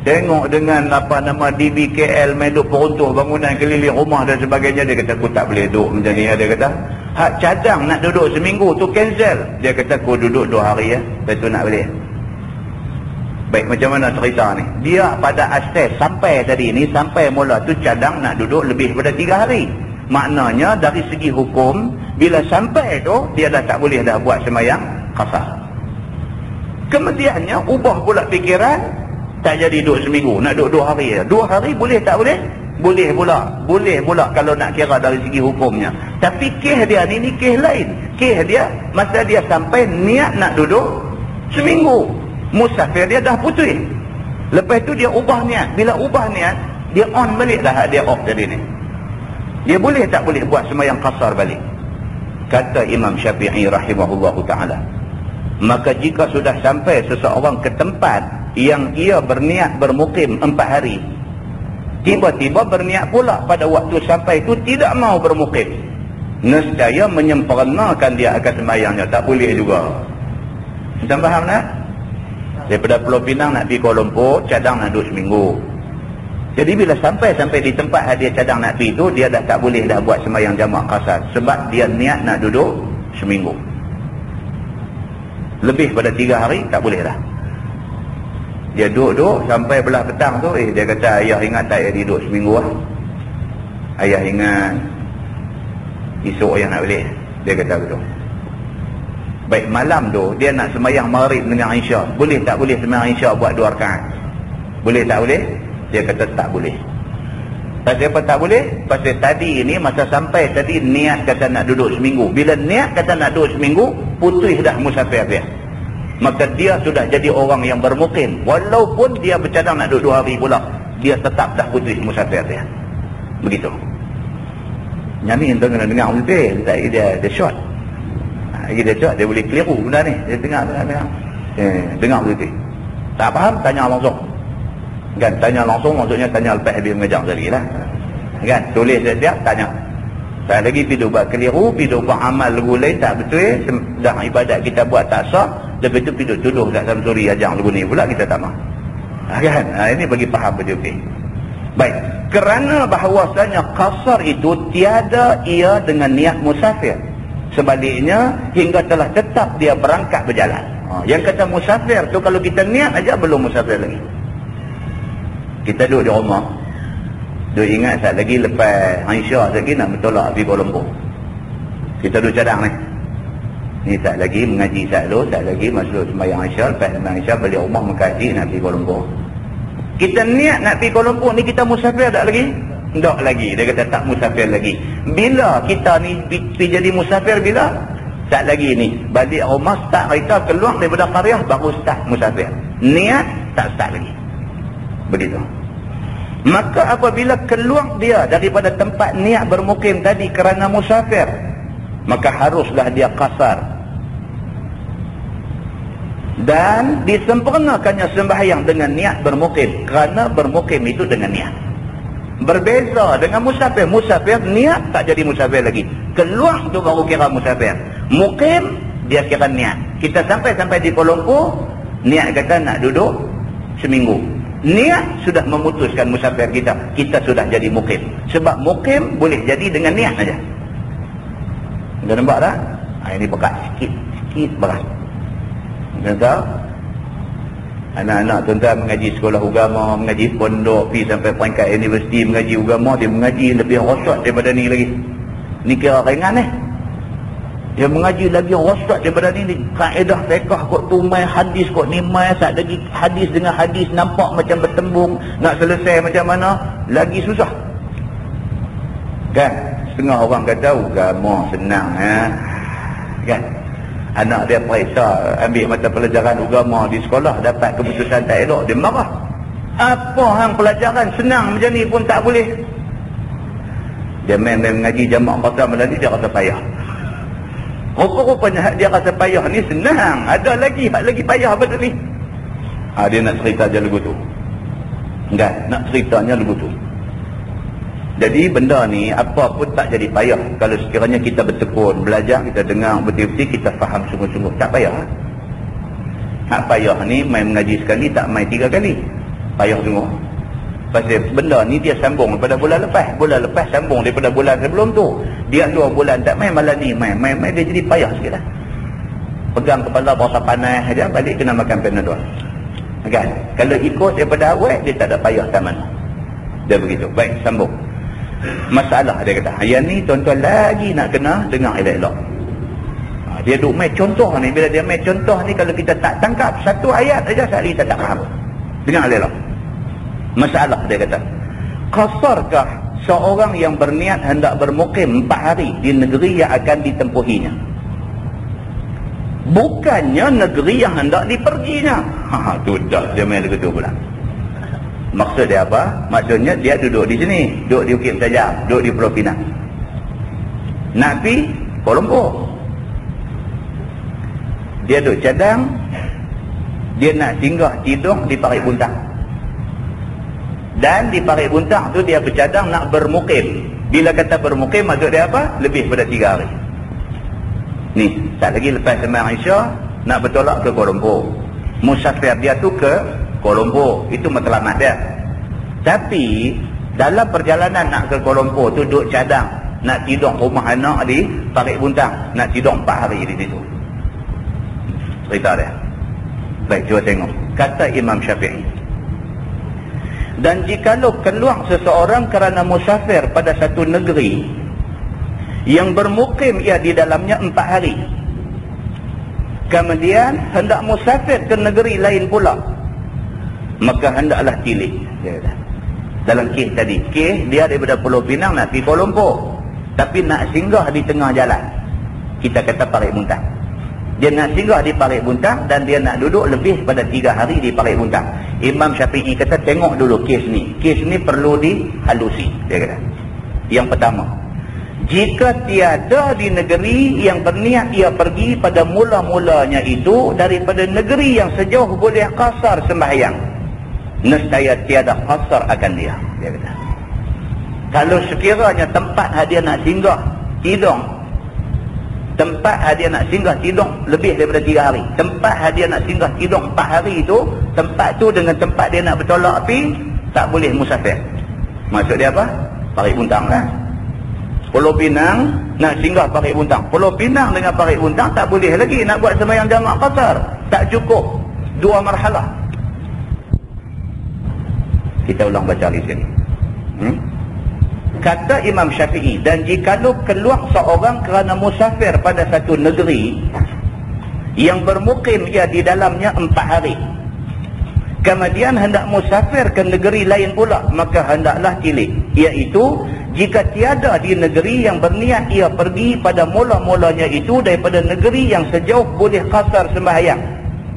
Tengok dengan DBKL main duduk peruntuh bangunan keliling rumah dan sebagainya. Dia kata, aku tak boleh duduk macam ni. Dia kata, hak cadang nak duduk seminggu tu cancel. Dia kata, aku duduk 2 hari ya, lepas tu nak balik. Baik, macam mana cerita ni? Dia pada asas sampai tadi ni, sampai mula tu cadang nak duduk lebih daripada 3 hari. Maknanya dari segi hukum, bila sampai tu dia dah tak boleh dah buat semayang qasar. Kemudiannya ubah pula fikiran, tak jadi duduk seminggu, nak duduk 2 hari. 2 hari boleh tak boleh? boleh pula kalau nak kira dari segi hukumnya. Tapi kes dia ni kes lain. Kes dia masa dia sampai niat nak duduk seminggu, musafir dia dah putus. Lepas tu dia ubah niat. Bila ubah niat, dia on balik dah, dia off dari ni. Dia boleh tak boleh buat sembahyang qasar balik? Kata Imam Syafi'i rahimahullahu ta'ala, maka jika sudah sampai seseorang ke tempat yang ia berniat bermukim 4 hari, tiba-tiba berniat pula pada waktu sampai itu tidak mau bermukim, nescaya menyempurnakan dia akan sembahyangnya. Tak boleh juga. Anda faham tak? Daripada Pulau Pinang nak pergi Kuala Lumpur, cadang nak duduk seminggu. Jadi bila sampai di tempat dia cadang nak pergi tu, dia dah tak boleh dah buat sembahyang jamak qasar, sebab dia niat nak duduk seminggu. Lebih pada 3 hari tak boleh dah. Dia duduk sampai belah petang tu, dia kata, ayah ingat tak ayah duduk seminggu lah. Ayah ingat esok ayah nak balik. Dia kata betul. Baik, malam tu dia nak sembahyang maghrib dengan Isya. Boleh tak boleh sembahyang Isya buat 2 rakaat? Boleh tak boleh? Dia kata tak boleh. Pasal apa tak boleh? Pasal tadi ni masa sampai tadi niat kata nak duduk seminggu. Bila niat kata nak duduk seminggu, putus dah musafir dia. Maka dia sudah jadi orang yang bermukim. Walaupun dia bercadang nak duduk 2 hari pula, dia tetap dah putus musafir dia. Begitu. Yang ni tuan kena dengar betul. Dia short. Dia short, dia boleh keliru benda ni. Dia dengar. Dengar betul. Tak faham, tanya langsung. Kan, tanya langsung maksudnya tanya lepas habis mengajar sekali lah. Kan, tulis setiap tanya. Tak lagi pergi buat keliru, pergi buat amal lagu lain tak betul, dah ibadat kita buat tak sah, lepas tu pergi tuduh kat Samsuri ajang lagu ni pula kita tak mahu. Kan, ini bagi faham betul-betul. Baik, kerana bahawasanya qasar itu tiada ia dengan niat musafir. Sebaliknya hingga telah tetap dia berangkat berjalan. Yang kata musafir tu kalau kita niat aja belum musafir lagi. Kita duduk di rumah, duduk ingat saat lagi lepas Aisyah lagi nak bertolak pergi Kuala Lumpur. Kita duduk cadang ni. Ni saat lagi mengaji saat lagi masuk sembahyang Aisyah, lepas sembahyang Aisyah balik rumah mengkaji nak pergi Kuala Lumpur. Kita niat nak pergi Kuala Lumpur ni, kita musafir tak lagi? Tak lagi. Dia kata tak musafir lagi. Bila kita ni pergi jadi musafir bila? Saat lagi ni. Balik rumah start kereta keluar daripada qaryah baru start musafir. Niat tak start lagi. Begitu. Maka apabila keluar dia daripada tempat niat bermukim tadi kerana musafir, maka haruslah dia qasar. Dan disempurnakannya sembahyang dengan niat bermukim, kerana bermukim itu dengan niat. Berbeza dengan musafir. Musafir niat tak jadi musafir lagi. Keluar tu baru kira musafir. Mukim dia kira niat. Kita sampai di Kuala Lumpur, niat kata nak duduk seminggu. Niat sudah memutuskan musafir kita. Kita sudah jadi mukim. Sebab mukim boleh jadi dengan niat saja. Dah nampak tak? Ini berat sikit berat. Dah tahu? Anak-anak tuan-tuan mengaji sekolah agama, mengaji pondok, pergi sampai peringkat universiti mengaji agama, dia mengaji lebih rosak daripada ni lagi. Ni kira ringan Dia mengaji lagi rosak daripada ni. Kaedah fiqh kot tu mai, hadis kot ni mai, sat lagi hadis dengan hadis nampak macam bertembung, nak selesai macam mana, lagi susah. Kan? Setengah orang kata agama senang kan? Anak dia periksa ambil mata pelajaran agama di sekolah, dapat keputusan tak elok, dia marah. Apa hang pelajaran senang macam ni pun tak boleh. Dia main mengaji jamak qasar malam ni, dia rasa payah. Rupa-rupanya dia rasa payah ni senang, ada lagi hak lagi payah betul ni. Dia nak cerita je lagu tu. Enggak, nak ceritanya lagu tu. Jadi benda ni apa pun tak jadi payah kalau sekiranya kita bertekun, belajar, kita dengar betul-betul, kita faham sungguh-sungguh, tak payah. Hak payah ni main mengaji sekali tak main 3 kali. Payah tengok. Pasal benda ni dia sambung daripada bulan lepas sambung daripada bulan sebelum tu. Dia 2 bulan tak main, malam ni main dia jadi payah sikit lah. Pegang kepala berasa panas aja, balik kena makan Panadol. Kan? Kalau ikut daripada awal dia tak ada payah tak mana. Dia begitu. Baik, sambung. Masalah dia kata, yang ni tuan-tuan lagi nak kena dengar elok-elok. Dia duk main contoh ni. Bila dia main contoh ni, kalau kita tak tangkap satu ayat saja, sekali kita tak faham. Dengar elok-elok. Masalah dia kata, Qasarkah seorang yang berniat hendak bermukim 4 hari di negeri yang akan ditempuhinya? Bukannya negeri yang hendak diperginya. Tu dah dia main lagu tu pula. Maksud dia apa? Maksudnya dia duduk di sini, duduk di Bukit Mentajam, duduk di Pulau Pinang. Nak pergi Kuala Lumpur. Dia duduk cadang, dia nak singgah tidur di Parit Buntang. Dan di Parit Buntang tu dia bercadang nak bermukim. Bila kata bermukim, maksud dia apa? Lebih pada 3 hari. Ni, tak lagi lepas sembahyang Isya nak bertolak ke Kuala Lumpur. Musafir dia tu ke Kuala Lumpur, itu matlamat dia. Tapi dalam perjalanan nak ke Kuala Lumpur tu duduk cadang, nak tidur rumah anak di Parit Buntang, nak tidur 4 hari di situ. Cerita dia. Baik, cuba tengok. Kata Imam Syafi'i, dan jikalau keluar seseorang kerana musafir pada satu negeri yang bermukim ia di dalamnya 4 hari, kemudian hendak musafir ke negeri lain pula, maka hendaklah tilik. Dalam kes tadi, kes dia daripada Pulau Pinang nak pergi Kuala Lumpur, tapi nak singgah di tengah jalan, kita kata Parit Buntang. Dia nak singgah di Parit Buntang dan dia nak duduk lebih pada 3 hari di Parit Buntang. Imam Syafi'i kata, tengok dulu kes ni. Kes ni perlu dihalusi, dia kata. Yang pertama, jika tiada di negeri yang berniat ia pergi pada mula-mulanya itu daripada negeri yang sejauh boleh qasar sembahyang, nescaya tiada qasar akan dia kata. Kalau sekiranya tempat dia nak singgah tidur, tempat dia nak singgah tidur lebih daripada 3 hari, tempat dia nak singgah tidur 4 hari itu, tempat tu dengan tempat dia nak bertolak api, tak boleh musafir. Maksud dia apa? Parit Buntang lah. Pulau Pinang nak singgah Parit Buntang, Pulau Pinang dengan Parit Buntang tak boleh lagi nak buat sembahyang jamak qasar, tak cukup 2 marhalah. Kita ulang baca di sini. Kata Imam Syafi'i, dan jikalau keluar seorang kerana musafir pada satu negeri yang bermukim ia di dalamnya 4 hari, kemudian hendak musafir ke negeri lain pula, maka hendaklah tilik, iaitu jika tiada di negeri yang berniat ia pergi pada mula-mulanya itu daripada negeri yang sejauh boleh qasar sembahyang,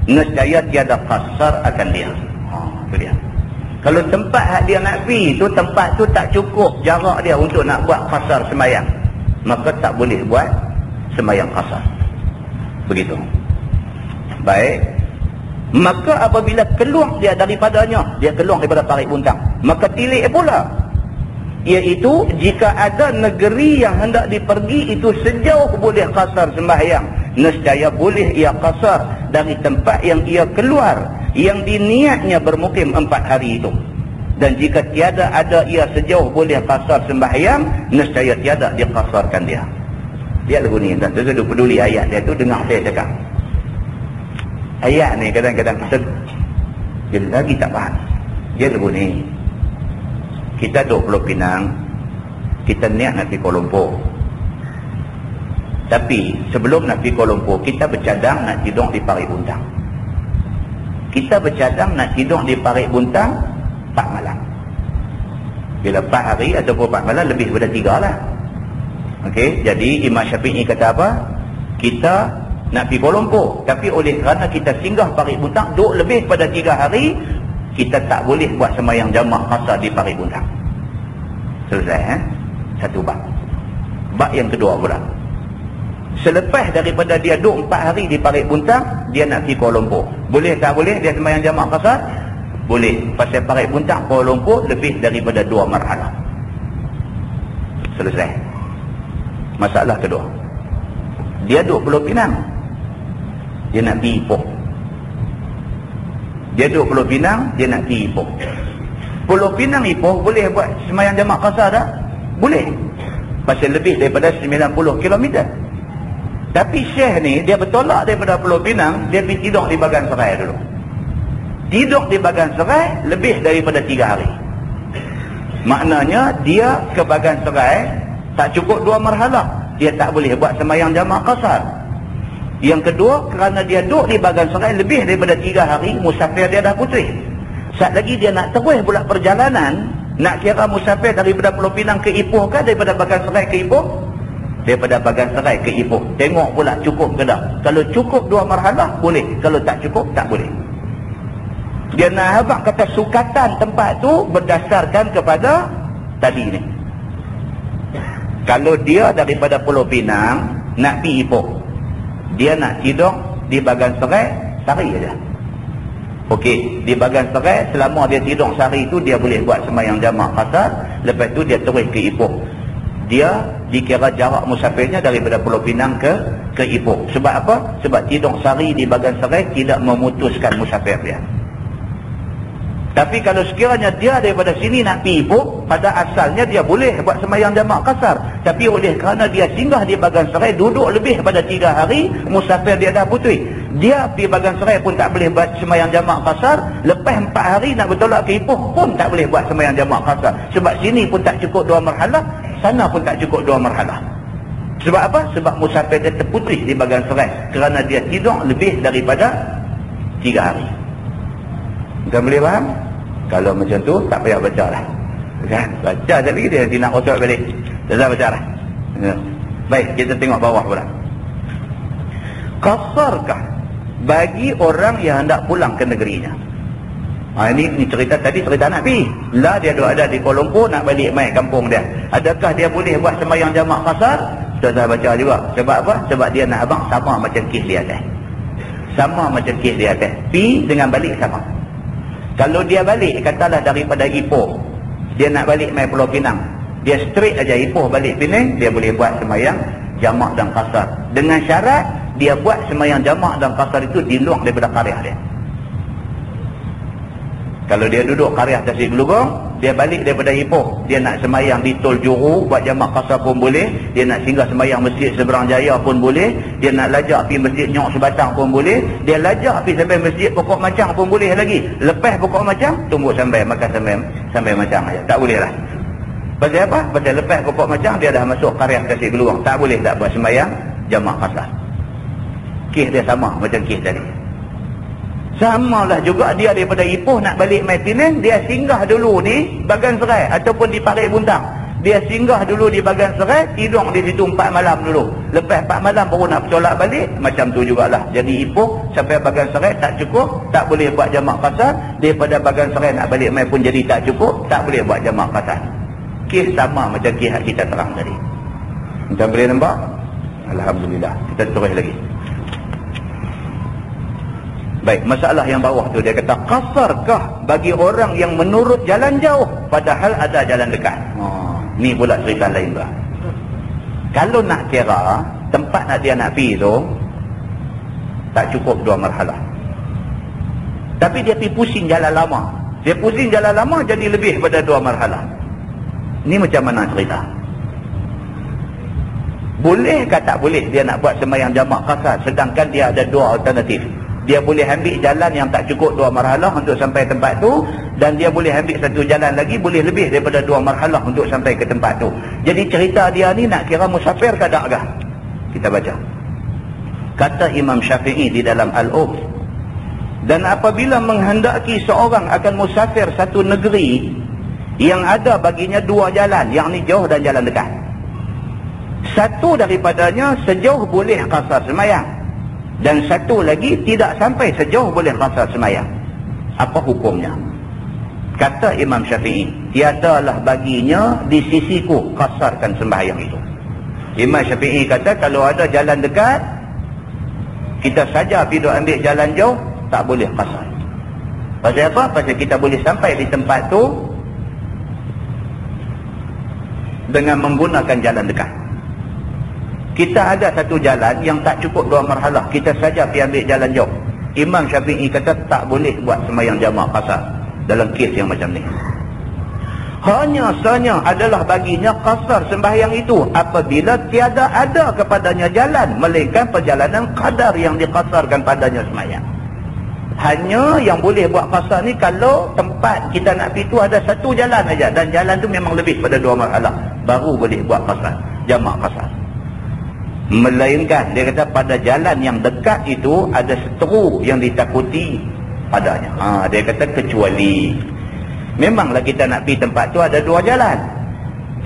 nescaya tiada qasar akan dia. Itu dia. Kalau tempat dia nak pergi tu, tempat tu tak cukup jarak dia untuk nak buat qasar sembahyang, maka tak boleh buat sembahyang qasar. Begitu. Baik. Maka apabila keluar dia daripadanya, dia keluar daripada Parit Buntang, maka tilik pula, iaitu jika ada negeri yang hendak dipergi itu sejauh boleh qasar sembahyang, nescaya boleh ia qasar dari tempat yang ia keluar yang diniatnya bermukim 4 hari itu. Dan jika tiada ada ia sejauh boleh qasar sembahyang, nescaya tiada diqasarkan dia. Dia lagu ni, dan tu peduli ayat dia tu, dengar saya cakap. Ayat ni kadang-kadang dia lagi tak faham. Dia lagu ni, kita duduk Pulau Pinang, kita niat nak pergi Kuala Lumpur, tapi sebelum nak pergi Kuala Lumpur, kita bercadang nak tidur di Parit Buntang. Kita bercadang nak tidur di Parit Buntang 4 malam. Bila 4 hari ataupun 4 malam, lebih daripada 3 lah. Okey, jadi Imam Syafi'i kata apa? Kita nak pergi Kuala Lumpur, tapi oleh kerana kita singgah Parit Buntang duduk lebih pada 3 hari, kita tak boleh buat sembahyang jamak qasar di Parit Buntang. Selesai, satu bab. Bab yang kedua pula, selepas daripada dia duduk 4 hari di Parit Buntang, dia nak pergi Kuala Lumpur, boleh tak boleh dia sembahyang jamak qasar? Boleh. Pasal Parit Buntang Kuala Lumpur lebih daripada 2 marhalah. Selesai. Masalah kedua, dia duduk Pulau Pinang, dia nak pergi Ipoh. Dia duduk Pulau Pinang, dia nak pergi Ipoh. Pulau Pinang Ipoh boleh buat sembahyang jamak qasar tak? Boleh. Pasal lebih daripada 90 km. Tapi Syekh ni, dia bertolak daripada Pulau Pinang, dia pergi tidur di Bagan Serai dulu. Tidur di Bagan Serai lebih daripada 3 hari. Maknanya dia ke Bagan Serai tak cukup 2 marhalah, dia tak boleh buat sembahyang jamak qasar. Yang kedua, kerana dia duduk di Bagan Serai lebih daripada 3 hari, musafir dia dah putih. Saat lagi dia nak terus pula perjalanan, Nak kira musafir daripada Pulau Pinang ke Ipoh ke daripada Bagan Serai ke Ipoh? Daripada Bagan Serai ke Ipoh. Tengok pula cukup ke tak. Kalau cukup 2 marhalah, boleh. Kalau tak cukup, tak boleh. Dia nak abang kata sukatan tempat tu berdasarkan kepada tadi ni. Kalau dia daripada Pulau Pinang nak pergi Ipoh, dia nak tidur di Bagan Serai, sehari aja. Okey, di Bagan Serai selama dia tidur sehari tu dia boleh buat sembahyang jamak qasar, lepas tu dia terus ke Ipoh. Dia dikira jarak musafirnya daripada Pulau Pinang ke Ipoh. Sebab apa? Sebab tidur sehari di Bagan Serai tidak memutuskan musafir dia. Tapi kalau sekiranya dia daripada sini nak pergi Ipoh, pada asalnya dia boleh buat sembahyang jamak qasar. Tapi oleh kerana dia singgah di Bagan Serai, duduk lebih pada 3 hari, musafir dia dah putih. Dia pergi Bagan Serai pun tak boleh buat sembahyang jamak qasar. Lepas 4 hari nak bertolak ke Ipoh pun tak boleh buat sembahyang jamak qasar. Sebab sini pun tak cukup 2 marhalah, sana pun tak cukup 2 marhalah. Sebab apa? Sebab musafir dia terputih di Bagan Serai kerana dia tidur lebih daripada 3 hari. Tuan boleh faham? Kalau macam tu tak payah baca lah. Kan? Baca sekali lagi dia nak rosak balik. Dah baca lah. Ya. Baik, kita tengok bawah pula. Qasarkah bagi orang yang hendak pulang ke negerinya? Ini cerita tadi, cerita nak pergi. Lah dia ada di Kuala Lumpur nak balik mai kampung dia. Adakah dia boleh buat sembahyang jamak qasar? Sudah baca juga. Sebab apa? Sebab dia nak abang sama macam kes di atas. Sama macam kes di atas. Pergi dengan balik sama. Kalau dia balik, katalah daripada Ipoh, dia nak balik mai Pulau Pinang, dia straight aja Ipoh balik Penang, dia boleh buat sembahyang jamak dan qasar. Dengan syarat dia buat sembahyang jamak dan qasar itu di luar daripada qaryah dia. Kalau dia duduk qaryah Tasik Gelugong, dia balik daripada Ipoh, dia nak sembahyang di Tol Juru buat jamak qasar pun boleh, dia nak singgah sembahyang masjid Seberang Jaya pun boleh, dia nak lajak pergi masjid Nyok Sebatang pun boleh, dia lajak pergi sampai masjid Pokok Macang pun boleh lagi. Lepas Pokok Macang, tunggu sampai makan sampai Macang aja. Tak boleh lah. Pasal apa? Pasal lepas Pokok Macang dia dah masuk qaryah Tasik Gelugong, tak boleh tak buat sembahyang jamak qasar. Kes dia sama macam kes tadi. Samalah juga dia daripada Ipoh nak balik mai Penang, dia singgah dulu di Bagan Serai ataupun di Parit Buntang. Dia singgah dulu di Bagan Serai, tidur di situ 4 malam dulu. Lepas 4 malam baru nak bertolak balik, macam tu jugalah. Jadi Ipoh sampai Bagan Serai tak cukup, tak boleh buat jamak qasar. Daripada Bagan Serai nak balik mai pun jadi tak cukup, tak boleh buat jamak qasar. Kes sama macam kes kita terang tadi. Kita boleh nampak? Alhamdulillah. Kita terus lagi. Baik, masalah yang bawah tu dia kata, qasarkah bagi orang yang menurut jalan jauh padahal ada jalan dekat? Ni pula cerita lain pula. Kalau nak kira tempat nak dia nak pergi tu tak cukup 2 marhalah. Tapi dia pergi pusing jalan lama. Dia pusing jalan lama jadi lebih pada 2 marhalah. Ni macam mana cerita? Boleh ke tak boleh dia nak buat sembahyang jamak qasar sedangkan dia ada 2 alternatif? Dia boleh ambil jalan yang tak cukup 2 marhalah untuk sampai tempat tu, dan dia boleh ambil satu jalan lagi boleh lebih daripada 2 marhalah untuk sampai ke tempat tu. Jadi cerita dia ni nak kira musafir ke tak kah? Kita baca. Kata Imam Syafi'i di dalam Al-Um, dan apabila menghendaki seorang akan musafir satu negeri yang ada baginya 2 jalan, yakni jauh dan jalan dekat. Satu daripadanya sejauh boleh qasar sembahyang, dan satu lagi tidak sampai sejauh boleh qasar sembahyang. Apa hukumnya? Kata Imam Syafi'i, tiadalah baginya di sisiku qasarkan sembahyang itu. Imam Syafi'i kata kalau ada jalan dekat, kita saja pergi ambil jalan jauh, tak boleh qasar. Pasal apa? Pasal kita boleh sampai di tempat tu dengan menggunakan jalan dekat. Kita ada satu jalan yang tak cukup 2 marhalah, kita saja pergi ambil jalan jauh. Imam Syafi'i kata tak boleh buat sembahyang jamak qasar dalam kes yang macam ni. Hanya sahaja adalah baginya qasar sembahyang itu apabila tiada ada kepadanya jalan melainkan perjalanan qadar yang diqasarkan padanya sembahyang. Hanya yang boleh buat qasar ni kalau tempat kita nak pergi tu ada satu jalan aja, dan jalan tu memang lebih pada 2 marhalah, baru boleh buat qasar, jamak qasar. Melainkan dia kata pada jalan yang dekat itu ada seteru yang ditakuti padanya. Dia kata kecuali Memanglah kita nak pergi tempat tu ada dua jalan.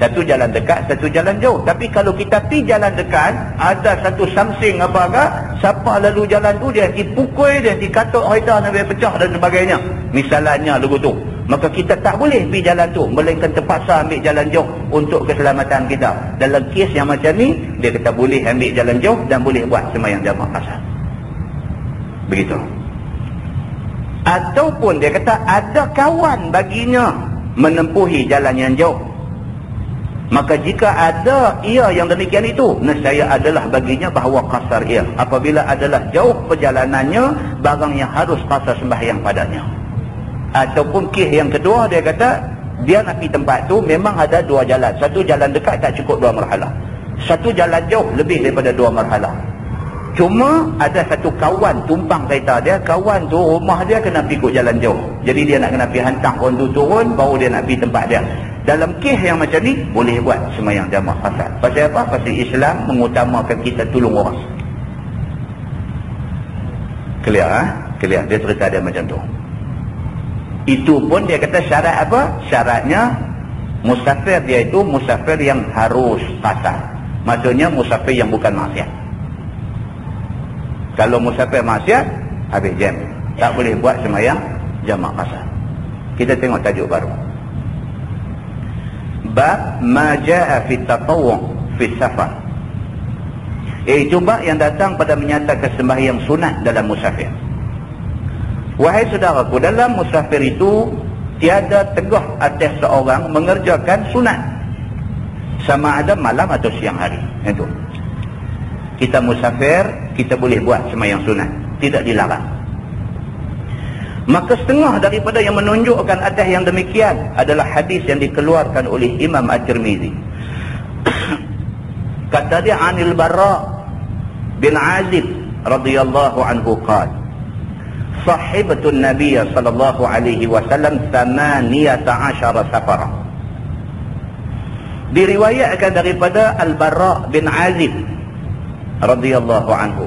Satu jalan dekat, satu jalan jauh. Tapi kalau kita pergi jalan dekat, ada satu samsing apa-apa, siapa lalu jalan tu, dia dipukul, dia dikatuk kereta, Nabi pecah dan sebagainya. Misalnya lagu tu. Maka kita tak boleh pergi jalan tu, melainkan terpaksa ambil jalan jauh untuk keselamatan kita. Dalam kes yang macam ni, dia kata boleh ambil jalan jauh dan boleh buat sembahyang jamaah asar. Begitu. Ataupun dia kata ada kawan baginya menempuhi jalan yang jauh. Maka jika ada ia yang demikian itu, nescaya adalah baginya bahawa qasar ia. Apabila adalah jauh perjalanannya, barang yang harus qasar sembahyang padanya. Ataupun kes yang kedua, dia kata dia nak pergi tempat tu memang ada dua jalan. Satu jalan dekat tak cukup dua marhalah. Satu jalan jauh lebih daripada dua marhalah. Cuma ada satu kawan tumpang kereta dia, kawan tu rumah dia kena pergi ikut jalan jauh. Jadi dia nak kena pergi hantar orang tu turun, baru dia nak pergi tempat dia. Dalam kes yang macam ni, boleh buat sembahyang jamaah asar. Pasal apa? Pasal Islam mengutamakan kita tolong orang. Clear, ha? Clear, dia cerita dia macam tu. Itu pun dia kata syarat apa? Syaratnya musafir dia itu musafir yang harus qasar. Maksudnya musafir yang bukan maksiat. Kalau musafir maksiat, habis jam. Tak boleh buat sembahyang jamaah qasar. Kita tengok tajuk baru. Bab ma jaa fi tatawwu' fi safar. Itu bab yang datang pada menyatakan sembahyang sunat dalam musafir. Wahai saudaraku, dalam musafir itu tiada tegah atas seorang mengerjakan sunat, sama ada malam atau siang hari. Itu. Kita musafir, kita boleh buat sembahyang sunat, tidak dilarang. Maka setengah daripada yang menunjukkan atas yang demikian adalah hadis yang dikeluarkan oleh Imam At-Tirmizi. Kata dia Anil Barra bin Azib radhiyallahu anhu qala sahibatu Nabi sallallahu alaihi wasallam 18 safara. Diriwayatkan daripada Al-Barra bin Azib radhiyallahu anhu,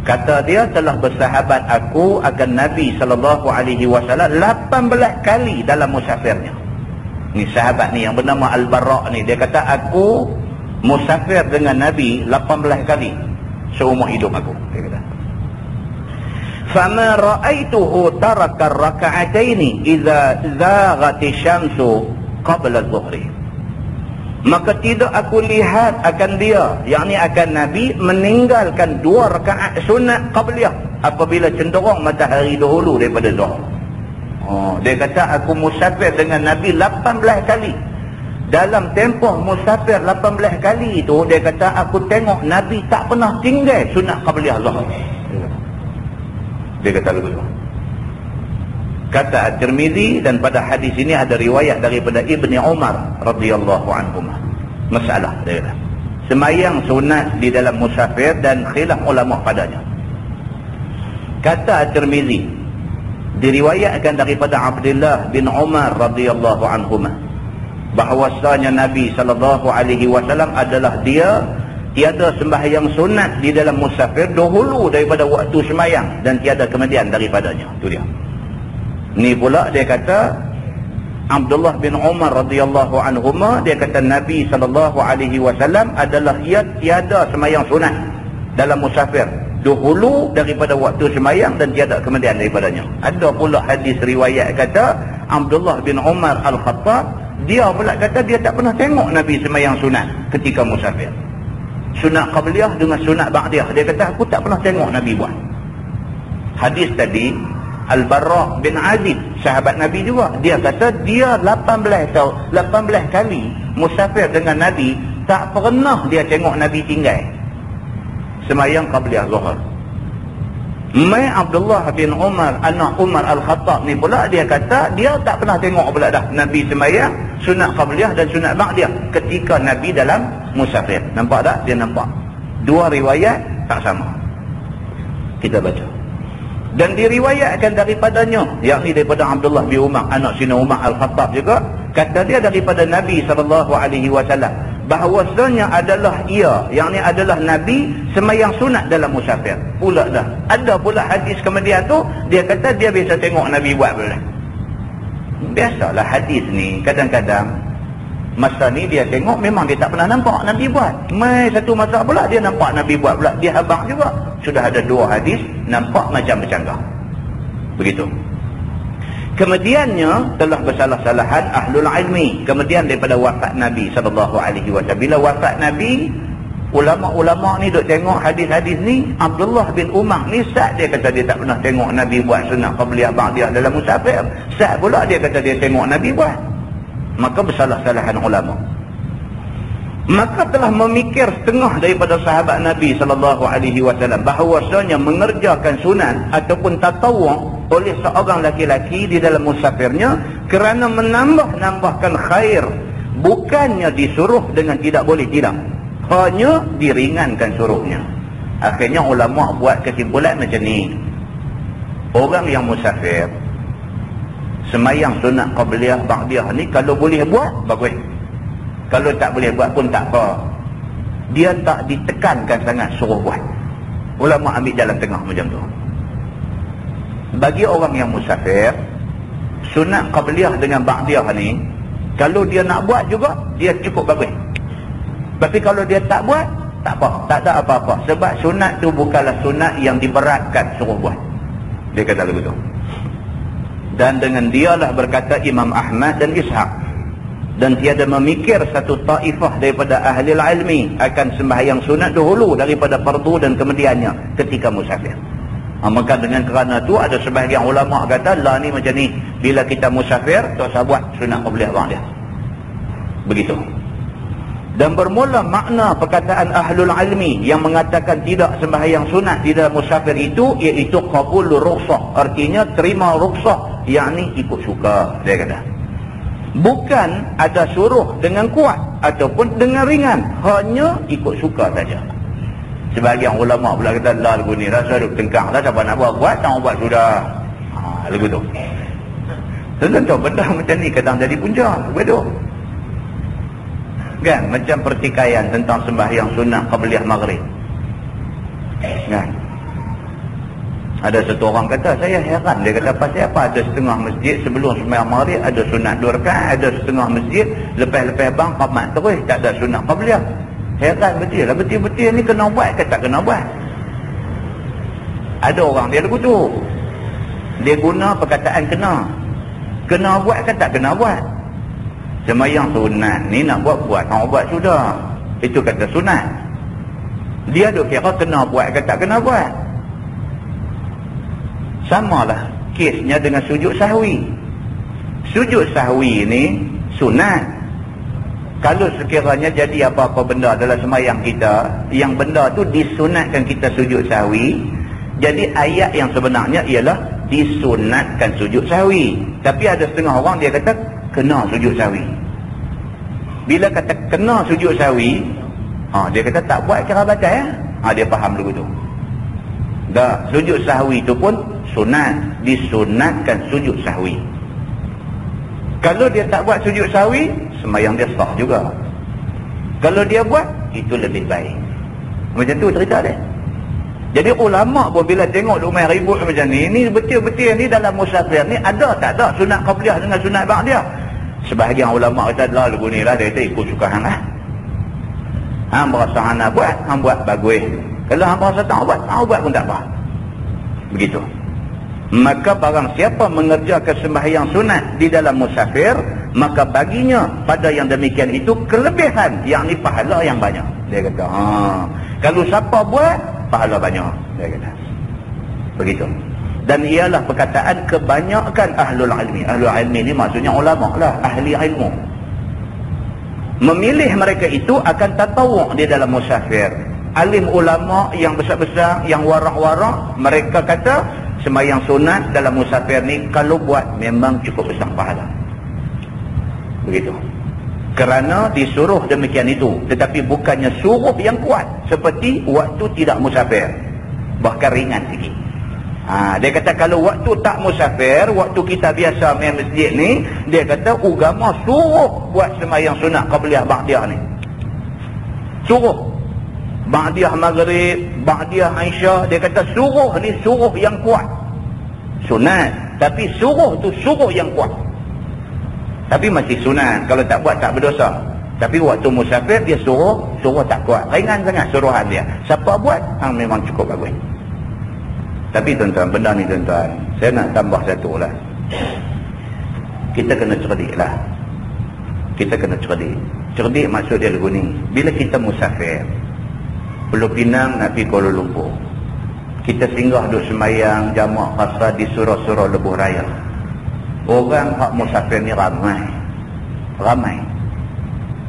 kata dia telah bersahabat aku akan Nabi sallallahu alaihi wasallam 18 kali dalam musafirnya. Ni sahabat ni yang bernama Al-Barra ni, dia kata aku musafir dengan Nabi 18 kali seumur hidup aku, dia kata. Fama ra'aituhu taraka ar-raka'ataini idza zaghati syamsu qabla adh-dhuhri. Maka tidak aku lihat akan dia, yakni akan Nabi, meninggalkan 2 rakaat sunat qabliyah apabila cenderung matahari dahulu daripada zuhur. Dia kata aku musafir dengan Nabi 18 kali. Dalam tempoh musafir 18 kali itu, dia kata aku tengok Nabi tak pernah tinggal sunat qabliyah zuhur. Dia kata begitu. Kata At-Tirmizi, dan pada hadis ini ada riwayat daripada Ibni Umar radhiyallahu anhuma. Masalah dia kata, sembahyang sunat di dalam musafir dan khilaf ulama padanya. Kata At-Tirmizi, diriwayatkan daripada Abdullah bin Umar radhiyallahu anhuma bahwasanya Nabi sallallahu alaihi wasallam adalah dia tiada sembahyang sunat di dalam musafir dahulu daripada waktu sembahyang dan tiada kemudian daripadanya. Itu dia. Ni pula dia kata Abdullah bin Umar radhiyallahu anhuma, dia kata Nabi sallallahu alaihi wasallam adalah ia tiada sembahyang sunat dalam musafir dahulu daripada waktu sembahyang dan tiada kemudian daripadanya. Ada pula hadis riwayat kata Abdullah bin Umar Al-Khattab, dia pula kata dia tak pernah tengok Nabi sembahyang sunat ketika musafir. Sunat qabliyah dengan sunat ba'diyah, dia kata aku tak pernah tengok Nabi buat. Hadis tadi Al-Barra bin Azib, sahabat Nabi juga, dia kata dia 18 kali musafir dengan Nabi, tak pernah dia tengok Nabi tinggal sembahyang qabliyah zuhur. Mai Abdullah bin Umar, anak Umar Al-Khattab ni pula, dia kata dia tak pernah tengok pula dah Nabi sembahyang sunat qabliyah dan sunat ba'diyah ketika Nabi dalam musafir. Nampak tak? Dia nampak dua riwayat tak sama. Kita baca. Dan diriwayatkan daripadanya, yakni daripada Abdullah bin Umar, anak Sina Umar Al-Khattab juga, kata dia daripada Nabi SAW bahawasanya adalah ia, yakni adalah Nabi sembahyang sunat dalam musafir. Pula dah ada pula hadis kemudian tu, dia kata dia biasa tengok Nabi buat pula. Biasalah hadis ni, kadang-kadang masa ni dia tengok memang dia tak pernah nampak Nabi buat. Mai satu masa pula dia nampak Nabi buat pula. Dia abang juga. Sudah ada 2 hadis nampak macam bercanggah. Begitu. Kemudiannya telah bersalah-salahan ahlul ilmi. Kemudian daripada wafat Nabi SAW. Bila wafat Nabi, ulama-ulama ni duk tengok hadis-hadis ni. Abdullah bin Umar ni sat dia kata dia tak pernah tengok Nabi buat sunnah qabliyah ba'diyah dalam musafir. Sat pula dia kata dia tengok Nabi buat. Maka bersalah-salahan ulama. Maka telah memikir setengah daripada sahabat Nabi SAW bahawasanya mengerjakan sunat ataupun tatawwu' oleh seorang laki-laki di dalam musafirnya kerana menambah-nambahkan khair, bukannya disuruh dengan tidak boleh, tidak, hanya diringankan suruhnya. Akhirnya ulama buat kesimpulan macam ni, orang yang musafir semayang sunat qabliyah ba'diyah ni kalau boleh buat bagus, kalau tak boleh buat pun tak apa, dia tak ditekankan sangat suruh buat. Ulama ambil jalan tengah macam tu. Bagi orang yang musafir, sunat qabliyah dengan ba'diyah ni kalau dia nak buat juga dia cukup bagus. Tapi kalau dia tak buat, tak apa, tak ada apa-apa, sebab sunat tu bukanlah sunat yang diberatkan suruh buat. Dia kata begitu. Dan dengan dialah berkata Imam Ahmad dan Ishaq, dan tiada memikir satu taifah daripada ahli ilmi akan sembahyang sunat dahulu daripada fardu dan kemudiannya ketika musafir. Maka dengan kerana tu ada sebahagian ulama kata lah ni macam ni, bila kita musafir tak usah buat sunat qabliyah ba'diyah. Begitu. Dan bermula makna perkataan ahlul ilmi yang mengatakan tidak sembahyang sunat di dalam musafir itu, iaitu qabul rukhsah, artinya terima rukhsah, yakni ikut suka, dia kata. Bukan ada suruh dengan kuat ataupun dengan ringan, hanya ikut suka saja. Sebahagian ulama pula kata lah lagu ni rasa duk tengkang lah, siapa nak buat tak buat sudah. Lagu tu. Tentu benda macam ni kadang jadi punca, betul. Kan macam pertikaian tentang sembahyang sunat qabliyah maghrib. Kan? Ada satu orang kata, saya heran, dia kata pasal apa ada setengah masjid sebelum sembahyang maghrib ada sunat 2 rakaat, ada setengah masjid lepas-lepas bang qamat terus tak ada sunat qabliyah. Heran betul lah, betul-betul ni kena buat ke tak kena buat? Ada orang dia lagu tu, dia guna perkataan kena buat ke tak kena buat. Sembahyang sunat ni nak buat tak buat sudah, itu kata sunat. Dia duk kira kena buat ke tak kena buat. Samalah kesnya dengan sujud sahwi. Sujud sahwi ni sunat. Kalau sekiranya jadi apa-apa benda dalam sembahyang kita, yang benda tu disunatkan kita sujud sahwi, jadi ayat yang sebenarnya ialah disunatkan sujud sahwi. Tapi ada setengah orang dia kata kena sujud sahwi. Bila kata kena sujud sahwi, dia kata tak buat kira batal ya. Dia faham dulu tu. Dah, sujud sahwi tu pun sunat, disunatkan sujud sahwi. Kalau dia tak buat sujud sahwi, sembahyang dia sah juga. Kalau dia buat, itu lebih baik. Macam tu cerita dia. Jadi ulama pun bila tengok lumai ribut macam ni betul-betul ni dalam musafir ni ada tak ada sunat qabliyah dengan sunat ba'diyah. Sebahagian ulama kata lah lagu ni lah, dia kata ikut suka hang lah. Hang berasa hang nak buat, hang buat bagus. Kalau hang berasa tak buat pun tak apa. Begitu. Maka barang siapa mengerjakan sembahyang sunat di dalam musafir, maka baginya pada yang demikian itu kelebihan, yakni pahala yang banyak. Dia kata kalau siapa buat pahala banyak, dia kata begitu. Dan ialah perkataan kebanyakan ahlul ilmi. Ahlul ilmi ni maksudnya ulama lah, ahli ilmu. Memilih mereka itu akan tatawwu' di dalam musafir. Alim ulama yang besar-besar, yang warak-warak, mereka kata sembahyang sunat dalam musafir ni kalau buat memang cukup besar pahala. Begitu. Kerana disuruh demikian itu, tetapi bukannya suruh yang kuat seperti waktu tidak musafir, bahkan ringan sikit. Dia kata kalau waktu tak musafir, waktu kita biasa main masjid ni, dia kata agama suruh buat sembahyang sunat qabliyah ba'diyah ni. Suruh ba'diyah maghrib, ba'diyah Aisyah, dia kata suruh ni suruh yang kuat. Sunat, tapi suruh tu suruh yang kuat. Tapi masih sunat. Kalau tak buat tak berdosa. Tapi waktu musafir dia suruh tak kuat. Ringan sangat suruhan dia. Siapa buat? Memang cukup bagus. Tapi tuan-tuan, benda ni tuan-tuan, saya nak tambah satu lah. Kita kena cerdik lah. Kita kena cerdik. Cerdik maksud dia lagu ni. Bila kita musafir, Pulau Pinang nak pergi Kuala Lumpur, kita singgah duduk semayang jamak qasar di surau-surau Lebuh Raya. Orang hak musafir ni ramai.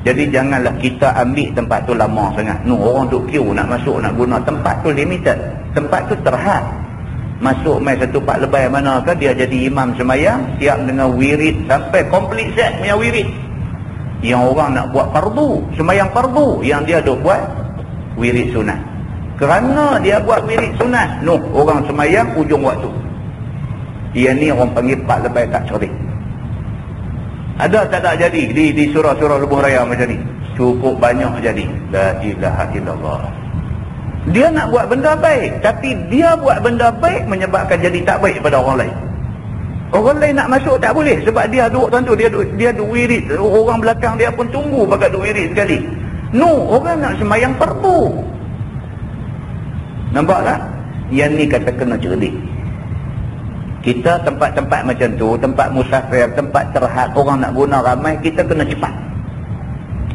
Jadi janganlah kita ambil tempat tu lama sangat. Orang duk queue nak masuk, nak guna. Tempat tu limited. Tempat tu terhad. Masuk mai satu pak lebay mana ke, dia jadi imam semayang, siap dengan wirid sampai komplit set punya wirid. Yang orang nak buat fardu, semayang fardu, yang dia duk buat wirid sunat. Kerana dia buat wirid sunat, orang semayang ujung waktu. Dia ni orang panggil pak lebay tak cerdik. Ada tak jadi di surau-surau Lebuh Raya macam ni? Cukup banyak jadi. La ilaha illallah. Dia nak buat benda baik, tapi dia buat benda baik menyebabkan jadi tak baik pada orang lain. Orang lain nak masuk tak boleh sebab dia duduk tentu, dia duduk wirid. Orang belakang dia pun tunggu bagai duduk wirid sekali. Orang nak semayang fardu. Nampak tak? Yang ni kata kena cerdik. Kita tempat-tempat macam tu, tempat musafir, tempat terhad, orang nak guna ramai, kita kena cepat.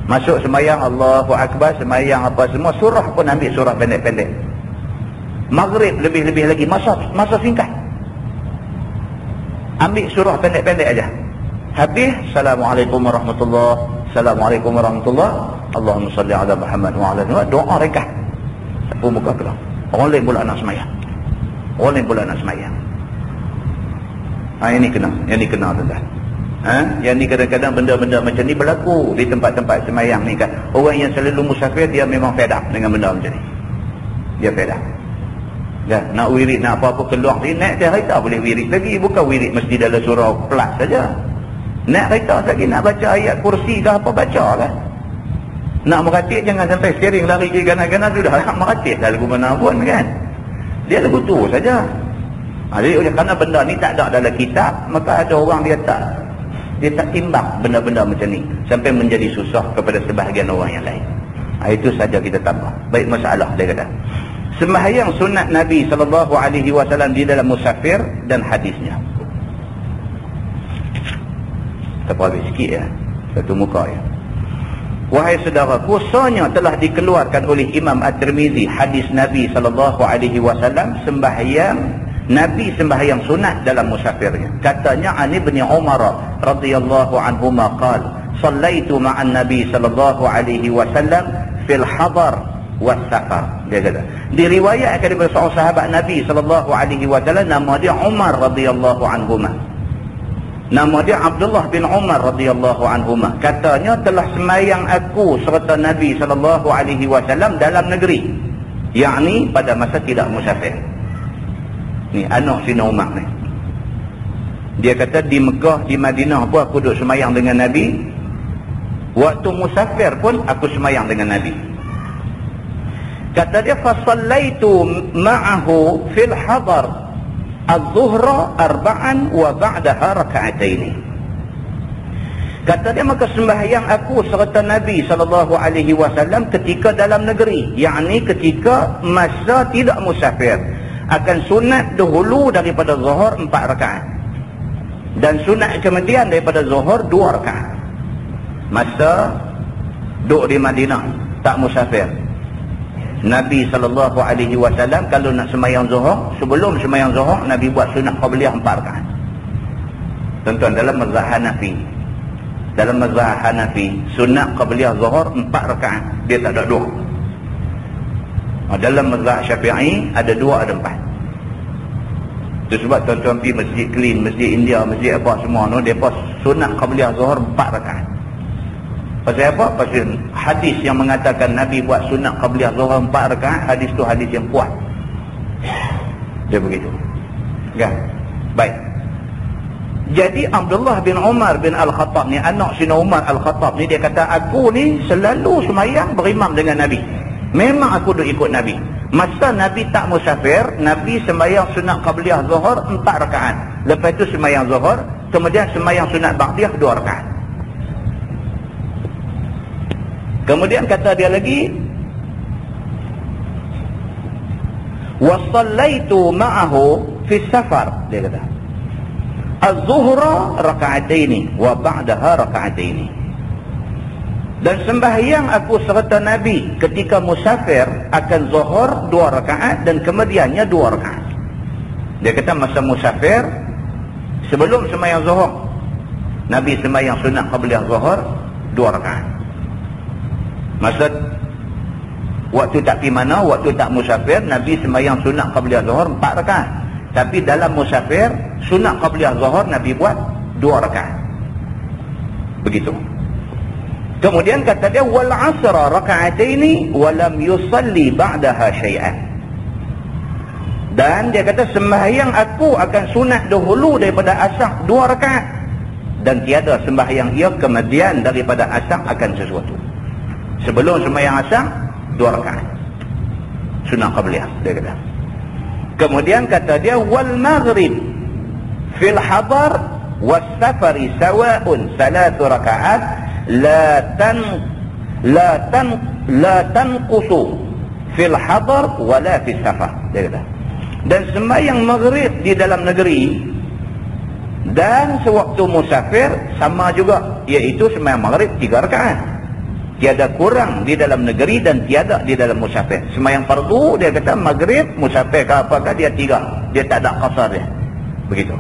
Masuk semayang Allahu Akbar, semayang apa semua, surah pun ambil surah pendek-pendek. Maghrib lebih-lebih lagi, masa singkat. Ambil surah pendek-pendek aja. Habis, Assalamualaikum warahmatullahi wabarakatuh. Assalamualaikum warahmatullahi wabarakatuh. Allahumma salli ala Muhammad wa ala Muhammad. Doa rekah. Sapu muka kelam. Orang lain pula nak semayang. Yang ni kena tuan-tuan. Yang ni kadang-kadang benda-benda macam ni berlaku di tempat-tempat semayang ni kan. Orang yang selalu musafir dia memang fed up dengan benda macam ni. Dia fed up. Nak wirid, nak apa-apa keluar ni, naik kereta boleh wirid lagi. Bukan wirid mesti dalam surau plus saja. Naik kereta lagi nak baca ayat kursi ke apa, baca kan. Nak meratik jangan sampai steering lari ke kanan-kanan, sudah nak meratik dah lagu mana pun kan. Dia lagu tu saja. Jadi oleh kerana benda ni tak ada dalam kitab, maka ada orang dia tak timbang benda-benda macam ni sampai menjadi susah kepada sebahagian orang yang lain. Itu saja kita tambah. Baik masalah dia kata. Sembahyang sunat Nabi SAW di dalam musafir dan hadisnya. Kita habis sikit ya. Satu muka ya. Wahai saudaraku, sesungguhnya telah dikeluarkan oleh Imam At-Tirmizi hadis Nabi SAW sembahyang Nabi sembahyang sunat dalam musafirnya. Katanya ani bin Umar radhiyallahu anhuma qala sallaitu ma'an Nabi sallallahu alaihi wasallam fil hadar was safar. Dia kata diriwayatkan daripada seorang sahabat Nabi sallallahu alaihi wasallam, nama dia Umar radhiyallahu anhuma. Nama dia Abdullah bin Umar radhiyallahu anhuma. Katanya telah sembahyang aku serta Nabi sallallahu alaihi wasallam dalam negeri, yakni pada masa tidak musafir. Ni anak Sina Umar ni. Dia kata di Mekah, di Madinah pun aku duduk semayang dengan Nabi. Waktu musafir pun aku semayang dengan Nabi. Kata dia fasallaitu ma'ahu fil hadar az-zuhra arba'an wa ba'daha raka'ataini. Kata dia maka sembahyang aku serta Nabi SAW ketika dalam negeri, yakni ketika masa tidak musafir. Akan sunat dahulu daripada zuhur 4 rakaat dan sunat kemudian daripada zuhur 2 rakaat. Masa duduk di Madinah tak musafir, Nabi SAW kalau nak sembahyang zuhur, sebelum sembahyang zuhur Nabi buat sunat qabliyah 4 rakaat. Tuan-tuan, dalam mazhab Hanafi sunat qabliyah zuhur 4 rakaat, dia tak ada 2. Dalam mazhab Syafi'i ada 2 ada 4. Itu sebab tuan-tuan pergi masjid clean, masjid India, masjid apa semua tu, mereka sunat qabliyah zuhur 4 rakaat. Pasal apa? Pasal hadis yang mengatakan Nabi buat sunat qabliyah zuhur 4 rakaat, hadis tu hadis yang kuat. Dia begitu. Kan? Baik. Jadi Abdullah bin Umar bin Al-Khattab ni, anak Sina Umar Al-Khattab ni, dia kata aku ni selalu sembahyang berimam dengan Nabi. Memang aku duk ikut Nabi. Masa Nabi tak musafir, Nabi sembahyang sunat qabliyah zuhur 4 rakaat. Lepas tu sembahyang zuhur, kemudian sembahyang sunat ba'diyah 2 rakaat. Kemudian kata dia lagi, wa sallaitu ma'ahu fi safar, dia kata az-zuhra raka'ataini wa ba'daha raka'ataini. Dan sembahyang aku serta Nabi ketika musafir akan zuhur 2 rakaat dan kemudiannya 2 rakaat. Dia kata masa musafir, sebelum sembahyang zuhur, Nabi sembahyang sunat qabliyah zuhur 2 rakaat. Masa waktu tak pergi mana, waktu tak musafir, Nabi sembahyang sunat qabliyah zuhur 4 rakaat. Tapi dalam musafir, sunat qabliyah zuhur Nabi buat 2 rakaat. Begitu. Kemudian kata dia, wal asra raka'ataini wa lam yusalli ba'daha syai'an. Dan dia kata sembahyang aku akan sunat dahulu daripada asar 2 rakaat, dan tiada sembahyang ia kemudian daripada asar akan sesuatu. Sebelum sembahyang asar 2 rakaat sunat qabliyah, dia kata. Kemudian kata dia, wal maghrib fil hadar was safari sawa'un 3 rakaat la tanqusu fil hadar wala fis safar, dia kata. Dan sembahyang maghrib di dalam negeri dan sewaktu musafir sama juga, iaitu sembahyang maghrib 3 rakaat. Tiada kurang di dalam negeri dan tiada di dalam musafir. Sembahyang fardu, dia kata maghrib, musafir ke apakah, dia 3. Dia tak ada qasar dia. Begitu.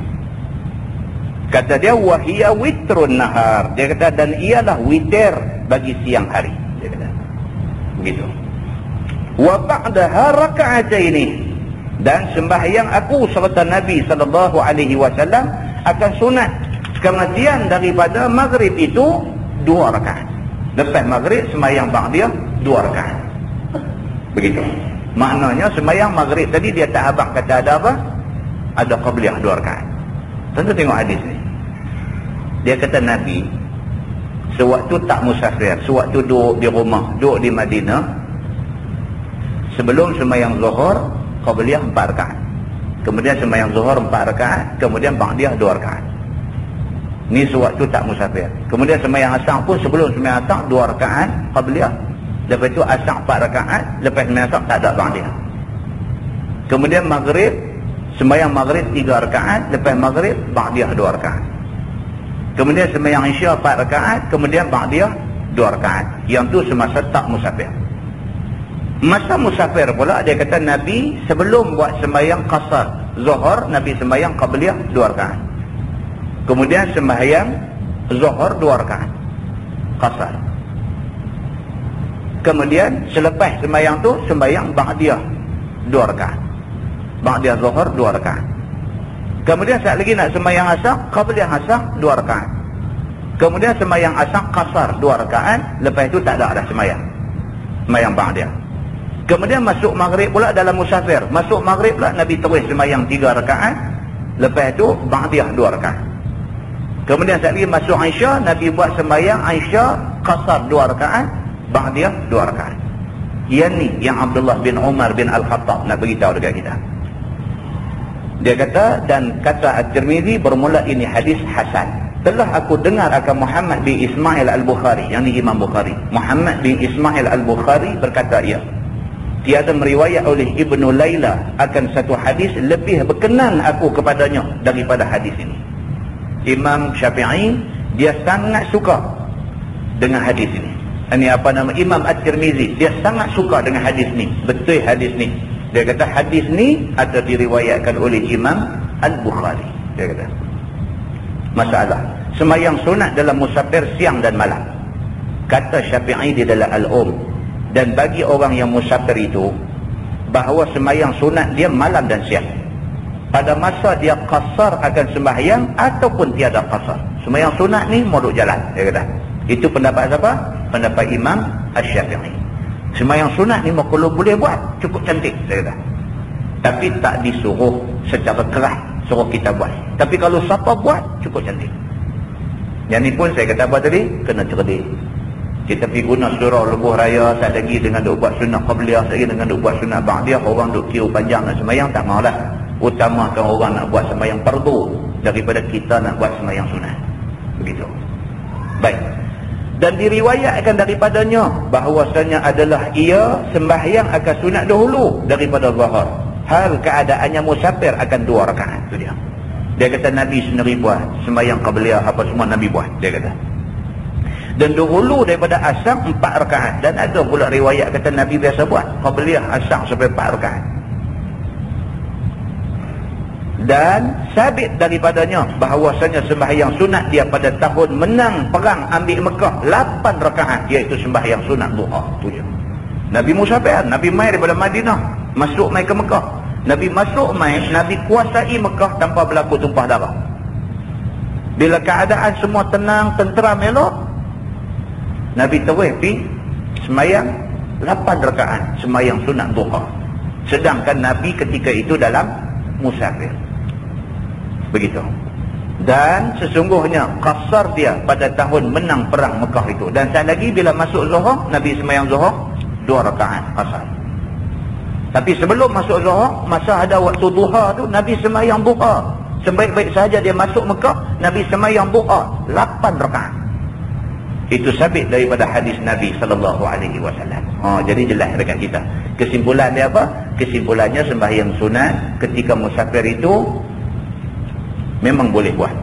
Kata dia, wahiya witrun nahar. Dia kata, dan ialah witir bagi siang hari. Dia kata. Begitu. Wa ba'daha raka'ataini. Dan sembahyang aku serta Nabi SAW akan sunat kemudian daripada maghrib itu 2 rakaat. Lepas maghrib sembahyang ba'diyah 2 rakaat. Begitu. Maknanya sembahyang maghrib tadi dia tak abang kata ada apa? Ada qabliyah 2 rakaat. Tentu tengok hadis ni. Dia kata Nabi sewaktu tak musafir, sewaktu duduk di rumah, duduk di Madinah, sebelum sembahyang zuhur qabliyah 4 rakaat. Kemudian sembahyang zuhur 4 rakaat, kemudian ba'diyah 2 rakaat. Ni sewaktu tak musafir. Kemudian sembahyang asar pun sebelum sembahyang asar 2 rakaat qabliyah. Lepas tu asar 4 rakaat, lepas sembahyang asar tak ada ba'diyah. Kemudian maghrib, sembahyang maghrib 3 rakaat, lepas maghrib ba'diyah 2 rakaat. Kemudian sembahyang isya 4 rakaat, kemudian ba'diyah 2 rakaat. Yang tu semasa tak musafir. Masa musafir pula dia kata Nabi sebelum buat sembahyang qasar zuhur, Nabi sembahyang qabliyah 2 rakaat. Kemudian sembahyang zuhur 2 rakaat qasar. Kemudian selepas sembahyang tu sembahyang ba'diyah 2 rakaat. Ba'diyah zuhur 2 rakaat. Kemudian saat lagi nak sembahyang asar, qabliyah asar 2 rakaat. Kemudian sembahyang asar qasar 2 rakaat, lepas itu tak ada dah sembahyang ba'diyah. Kemudian masuk maghrib pula dalam musafir. Masuk maghrib pula Nabi terus sembahyang 3 rakaat, lepas itu ba'diyah 2 rakaat. Kemudian saat lagi masuk Aisyah, Nabi buat sembahyang Aisyah qasar 2 rakaat, ba'diyah 2 rakaat. Yang ni yang Abdullah bin Umar bin Al-Khattab nak beritahu dekat kita. Dia kata, dan kata At-Tirmizi bermula ini hadis hasan. Telah aku dengar akan Muhammad bin Ismail Al-Bukhari, yang ni Imam Bukhari. Muhammad bin Ismail Al-Bukhari berkata ia, tiada meriwayat oleh Ibnu Layla akan satu hadis lebih berkenan aku kepadanya daripada hadis ini. Imam Syafi'i dia sangat suka dengan hadis ini. Ini apa nama? Imam At-Tirmizi dia sangat suka dengan hadis ni. Betul hadis ni. Dia kata hadis ni ada diriwayatkan oleh Imam Al-Bukhari. Dia kata masalah sembahyang sunat dalam musafir siang dan malam. Kata Syafi'i di dalam Al-Um, dan bagi orang yang musafir itu bahawa sembahyang sunat dia malam dan siang. Pada masa dia qasar akan sembahyang ataupun tiada qasar. Sembahyang sunat ni moduk jalan, dia kata. Itu pendapat siapa? Pendapat Imam Asy-Syafi'i. Sembahyang sunat ni kalau boleh buat cukup cantik, dia kata. Tapi tak disuruh secara keras suruh kita buat. Tapi kalau siapa buat cukup cantik. Yang ni pun saya kata apa tadi? Kena cerdik. Kita pergi guna surau lebuh raya, tak lagi dengan duk buat sunat qabliyah, tak lagi dengan duk buat sunat ba'diyah, orang duk kira panjang nak sembahyang, tak maulah. Utamakan orang nak buat sembahyang fardu daripada kita nak buat sembahyang sunat. Begitu. Baik. Dan diriwayatkan daripadanya bahawasanya adalah ia sembahyang akan sunat dahulu daripada zuhur. Hal keadaannya musafir akan 2 rakaat. Itu dia. Dia kata Nabi sendiri buat sembahyang qabliyah apa semua Nabi buat, dia kata. Dan dahulu daripada asar 4 rakaat. Dan ada pula riwayat kata Nabi biasa buat qabliyah asar sampai 4 rakaat. Dan sabit daripadanya bahawasanya sembahyang sunat dia pada tahun menang perang ambil Mekah 8 rakaat, iaitu sembahyang sunat duha. Tu je. Nabi musafir, Nabi mai daripada Madinah masuk mai ke Mekah. Nabi masuk mai, Nabi kuasai Mekah tanpa berlaku tumpah darah. Bila keadaan semua tenang, tenteram elok, Nabi terus pergi sembahyang 8 rakaat sembahyang sunat duha. Sedangkan Nabi ketika itu dalam musafir. Begitu. Dan sesungguhnya qasar dia pada tahun menang perang Mekah itu. Dan sekali lagi bila masuk zuhur, Nabi sembahyang zuhur 2 rakaat qasar. Tapi sebelum masuk zuhur, masa ada waktu duha tu, Nabi sembahyang duha. Sebaik-baik sahaja dia masuk Mekah, Nabi sembahyang duha 8 rakaat. Itu sabit daripada hadis Nabi SAW. Jadi jelas dekat kita. Kesimpulan dia apa? Kesimpulannya sembahyang sunat ketika musafir itu memang boleh buat.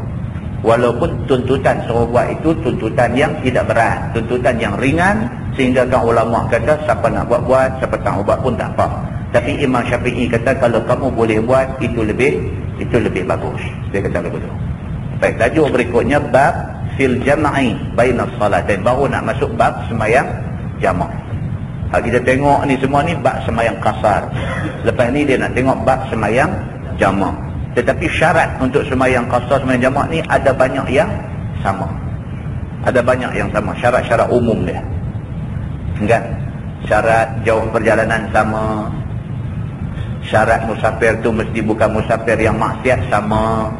Walaupun tuntutan suruh buat itu tuntutan yang tidak berat, tuntutan yang ringan, sehingga kan ulama kata siapa nak buat, siapa tak buat pun tak apa. Tapi Imam Syafi'i kata kalau kamu boleh buat itu lebih bagus. Dia kata begitu. Baik, tajuk berikutnya bab fil jam'i bainas salatain. Baru nak masuk bab sembahyang jamak. Kita tengok ni semua ni bab sembahyang qasar. Lepas ni dia nak tengok bab sembahyang jamak. Tetapi syarat untuk sembahyang qasar, sembahyang jamak ni ada banyak yang sama. Ada banyak yang sama, syarat-syarat umum dia. Kan? Syarat jauh perjalanan sama. Syarat musafir tu mesti bukan musafir yang maksiat, sama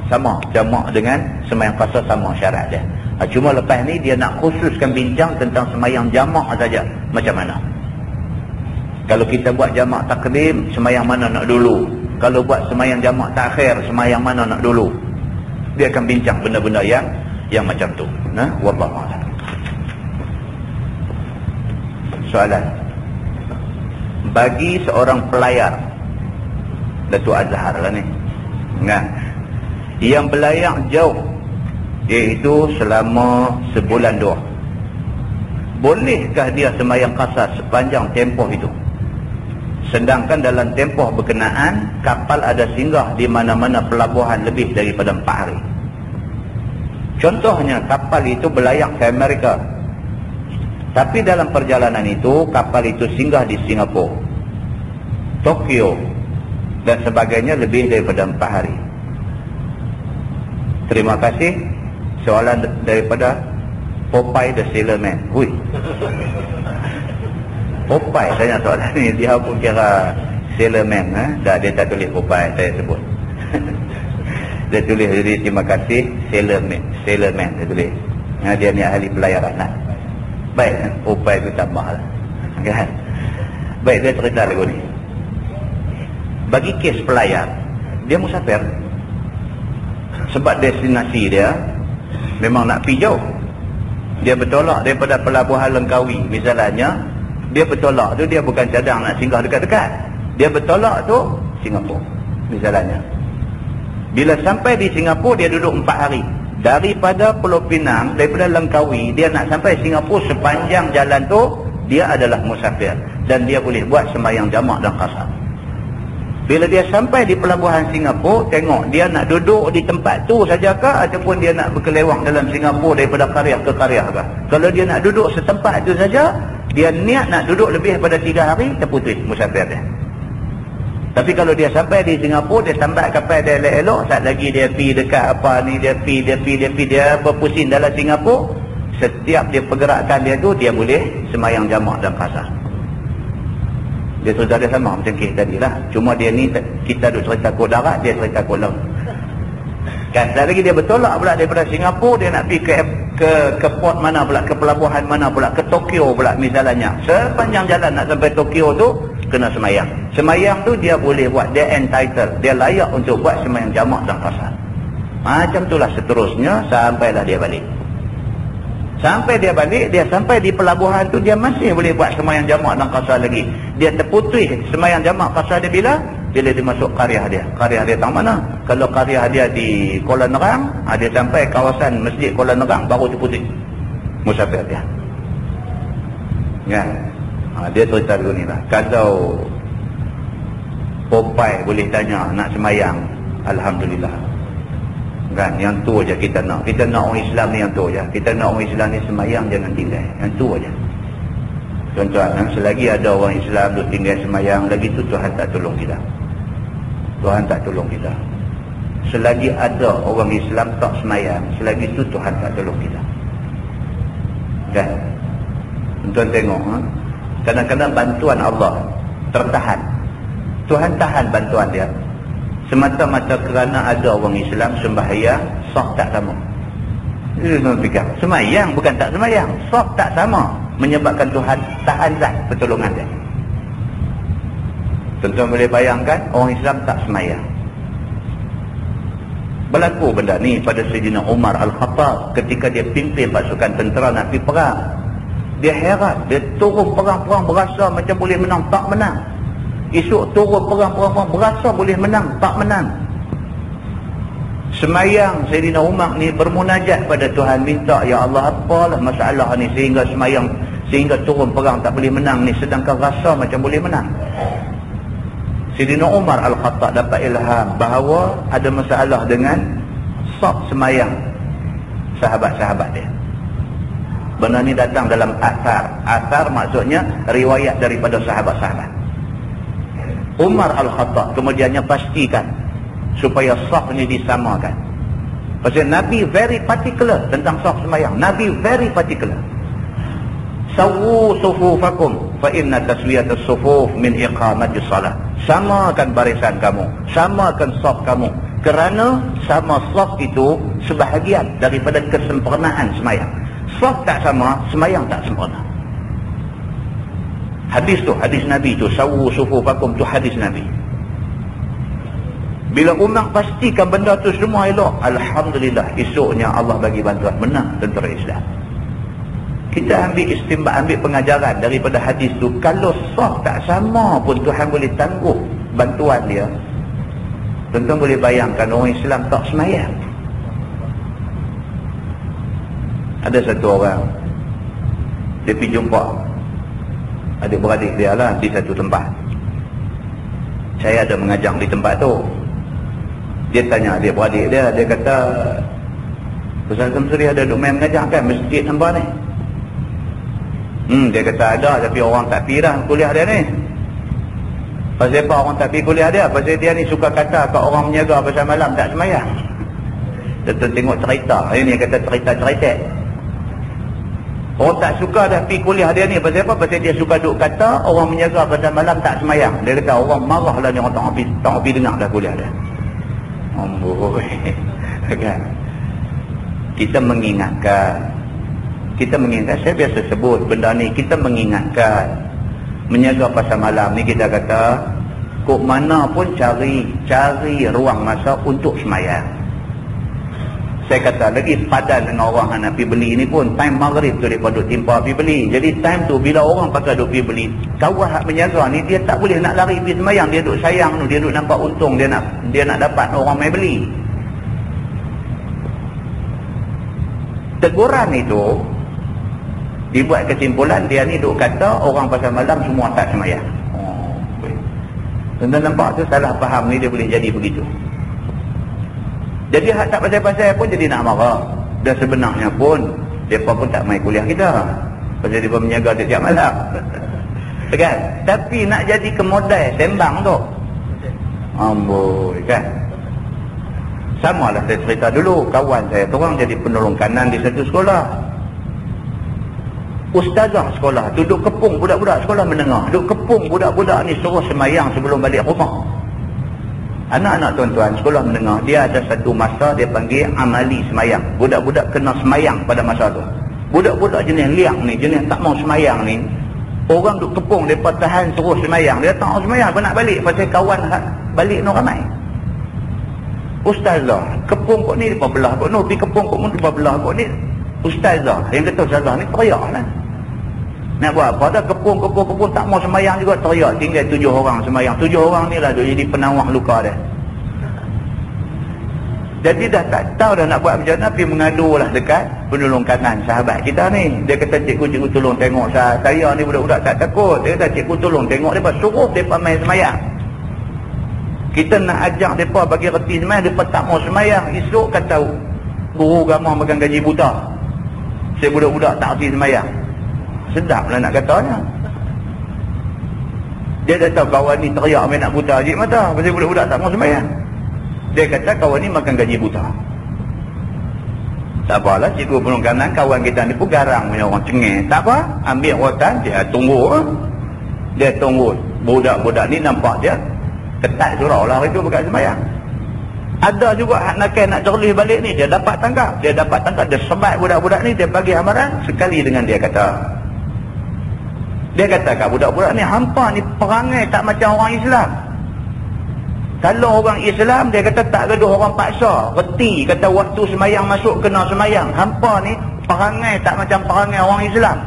jamak dengan sembahyang qasar sama syarat dia. Cuma lepas ni dia nak khususkan bincang tentang sembahyang jamak saja. Macam mana? Kalau kita buat jamak takdim, sembahyang mana nak dulu? Kalau buat sembahyang jamak takhir, sembahyang mana nak dulu? Dia akan bincang benda-benda yang macam tu. Nah, wallahu a'lam. Soalan. Bagi seorang pelayar, Datuk Azhar lah ni, kan, yang berlayar jauh, iaitu selama sebulan 2, bolehkah dia sembahyang qasar sepanjang tempoh itu? Sedangkan dalam tempoh berkenaan kapal ada singgah di mana-mana pelabuhan lebih daripada 4 hari. Contohnya kapal itu berlayar ke Amerika, tapi dalam perjalanan itu kapal itu singgah di Singapura, Tokyo dan sebagainya lebih daripada 4 hari. Terima kasih. Soalan daripada Popeye the Sailor Man. Hui. Popeye tanya soalan ni, dia pun kira Sailor Man. Dia tak tulis Popeye, saya sebut. Dia tulis jadi terima kasih Sailor Man dia tulis. Dia ni ahli pelayaran lah. Baik, Popeye tu tambah lah. Kan? Baik, dia cerita lagu ni. Bagi kes pelayar, dia musafir. Sebab destinasi dia memang nak pergi jauh. Dia bertolak daripada pelabuhan Langkawi misalnya. Dia bertolak tu dia bukan cadang nak singgah dekat-dekat. Dia bertolak tu Singapura misalnya. Bila sampai di Singapura dia duduk 4 hari. Daripada Pulau Pinang, daripada Langkawi, dia nak sampai Singapura, sepanjang jalan tu dia adalah musafir dan dia boleh buat sembahyang jamak dan qasar. Bila dia sampai di pelabuhan Singapura, tengok dia nak duduk di tempat tu sajakah ataupun dia nak berkelewang dalam Singapura daripada qaryah ke qaryah kah? Kalau dia nak duduk setempat tu saja, dia niat nak duduk lebih daripada 3 hari, terputus musafir dia. Tapi kalau dia sampai di Singapura, dia sambat kapal dia elok-elok, saat lagi dia pergi dekat apa ni, dia berpusing dalam Singapura, setiap dia pergerakan dia tu, dia boleh sembahyang jamak dan qasar. Dia cerita dia sama macam kes tadi lah. Cuma dia ni, kita duk cerita kod darat, dia cerita kod laut. Kan, sekali lagi dia bertolak pula daripada Singapura, dia nak pergi ke port mana pula, ke pelabuhan mana pula, ke Tokyo pula misalnya. Sepanjang jalan nak sampai Tokyo tu, kena semayang. Semayang tu dia boleh buat, dia entitled, dia layak untuk buat semayang jamak dan qasar. Macam itulah seterusnya, sampailah dia balik. Sampai dia balik, dia sampai di pelabuhan tu, dia masih boleh buat sembahyang jamak dan qasar lagi. Dia terputih sembahyang jamak qasar dia bila dia masuk qaryah dia. Qaryah dia tang mana? Kalau qaryah dia di Kuala Nerang, dia sampai kawasan masjid Kuala Nerang baru terputih musafir dia. Kan? Dia cerita dulu ni lah. Kalau Popeye boleh tanya nak sembahyang, alhamdulillah. Kan, yang tu aja kita nak. Kita nak orang Islam ni yang tu aja. Kita nak orang Islam ni sembahyang jangan tinggal. Yang tu aja. Tuan-tuan, selagi ada orang Islam tu tinggal sembahyang, lagi tu Tuhan tak tolong kita. Tuhan tak tolong kita. Selagi ada orang Islam tak sembahyang, selagi tu Tuhan tak tolong kita. Kan? Tuan tengok, kadang-kadang bantuan Allah tertahan. Tuhan tahan bantuan dia semata-mata kerana ada orang Islam sembahyang saf tak sama. Itu tuan fikir. Sembahyang bukan tak sembahyang, saf tak sama, menyebabkan Tuhan tahan zat pertolongan dia. Tuan-tuan boleh bayangkan orang Islam tak sembahyang. Berlaku benda ni pada Sayyidina Umar Al-Khattab ketika dia pimpin pasukan tentera nak pergi perang. Dia heran, dia turun perang-perang berasa macam boleh menang, tak menang. Esok turun perang-perang berasa boleh menang, tak menang. Semayang Sayyidina Umar ni bermunajat pada Tuhan, minta, ya Allah, apalah masalah ni sehingga semayang, sehingga turun perang tak boleh menang ni, sedangkan rasa macam boleh menang. Sayyidina Umar Al-Khattab dapat ilham bahawa ada masalah dengan saf semayang sahabat-sahabat dia. Benda ni datang dalam asar. Asar maksudnya riwayat daripada sahabat-sahabat. Umar Al-Khattab kemudiannya pastikan supaya saf ni disamakan. Pasal Nabi very particular tentang saf sembahyang. Nabi very particular. Sawu sufufakum fa inna taswiyatas sufuf min iqamatis salat. Samakan barisan kamu, samakan saf kamu, kerana sama saf itu sebahagian daripada kesempurnaan sembahyang. Saf tak sama, sembahyang tak sempurna. Hadis tu, hadis Nabi tu, sawu sufufakum tu hadis Nabi. Bila Umar pastikan benda tu semua elok, alhamdulillah, esoknya Allah bagi bantuan, menang tentera Islam. Kita ambil pengajaran daripada hadis tu. Kalau saf tak sama pun Tuhan boleh tangguh bantuan dia. Tuan-tuan boleh bayangkan orang Islam tak semayang. Ada satu orang, dia pergi jumpa adik-beradik dia lah di satu tempat. Saya ada mengajar di tempat tu. Dia tanya adik-beradik dia, dia kata, Ustaz Samsuri ada duk main mengajar kan masjid nampak ni? Dia kata ada, tapi orang tak pergi dah kuliah dia ni. Pasal apa orang tak pergi kuliah dia? Pasal dia ni suka kata kat orang menjaga pasal malam tak semayang. Dia tengok cerita, ini kata cerita-cerita. Orang tak suka dah pergi kuliah dia ni. Pasal apa? Pasal dia suka duk kata orang menjaga pasal malam tak semayang. Dia kata orang marah lah ni orang tak pergi dengar dah kuliah dia. Amboi. Kan? Kita mengingatkan, saya biasa sebut benda ni, kita mengingatkan, menjaga pasal malam ni, kita kata kok mana pun cari ruang masa untuk semayang. Saya kata lagi padan dengan orang yang nak pergi beli ni pun, time maghrib tu mereka duk timpa pergi beli. Jadi time tu bila orang pakai duk pergi beli, kawan hak menjaga ni dia tak boleh nak lari pergi semayang, dia duk sayang tu, dia duk nampak untung, dia nak dapat orang mai beli. Teguran itu dibuat kesimpulan, dia ni duk kata orang pasal malam semua tak semayang. Tuan-tuan nampak tu salah faham ni, dia boleh jadi begitu. Jadi hak tak pasal-pasal pun jadi nak marah. Dan sebenarnya pun mereka pun tak main kuliah kita, pasal mereka menjaga setiap malam. Kan? Tapi nak jadi kemodai sembang tu, amboi kan. Samalah saya cerita dulu, kawan saya tu orang jadi penolong kanan di satu sekolah. Ustazah sekolah tu duk kepung budak-budak sekolah menengah, duk kepung budak-budak ni suruh semayang sebelum balik rumah. Anak-anak tuan-tuan sekolah menengah, dia ada satu masa dia panggil amali semayang. Budak-budak kena semayang pada masa tu. Budak-budak jenis liang ni, jenis tak mau semayang ni, orang duk kepung, mereka tahan suruh semayang, dia tak mau semayang, dia nak balik pasal kawan balik no ramai. Ustazah kepung kok ni, mereka belah kok no, pergi kepung kok ni, mereka belah kok ni. ustazah yang kata ustazah ni teriak lah. Nak buat apa dah, kepung tak mau semayang juga teriak. Tinggal 7 orang semayang. 7 orang ni lah dia jadi penawak luka dia. Jadi dah tak tahu dah nak buat macam mana, pergi mengadu lah dekat penolong kanan sahabat kita ni. Dia kata, cikgu tolong tengok saya ni budak-budak tak takut. Dia kata, cikgu tolong tengok mereka, suruh mereka main semayang. Kita nak ajak mereka bagi reti semayang, mereka tak mau semayang. Esok kata guru agama makan gaji buta, saya budak-budak tak reti semayang. Sedap lah nak katanya. Dia dah tahu kawan ni teriak main nak buta je mata pasal budak-budak tak mau semayang. Dia kata kawan ni makan gaji buta. Tak apalah, cikgu penolong kanan, kawan kita ni pun garang punya orang cengeng. Tak apa, ambil rotan, dia tunggu. Dia tunggu. Budak-budak ni nampak dia ketat surau lah itu bukan semayang. Ada juga nak cerlih balik ni, dia dapat tangkap. Dia sebat budak-budak ni, dia bagi amaran sekali dengan dia kata. Dia kata kat budak-budak ni, hampa ni perangai tak macam orang Islam. Kalau orang Islam, dia kata tak gaduh orang paksa. Reti, kata waktu semayang masuk kena semayang. Hampa ni perangai tak macam perangai orang Islam.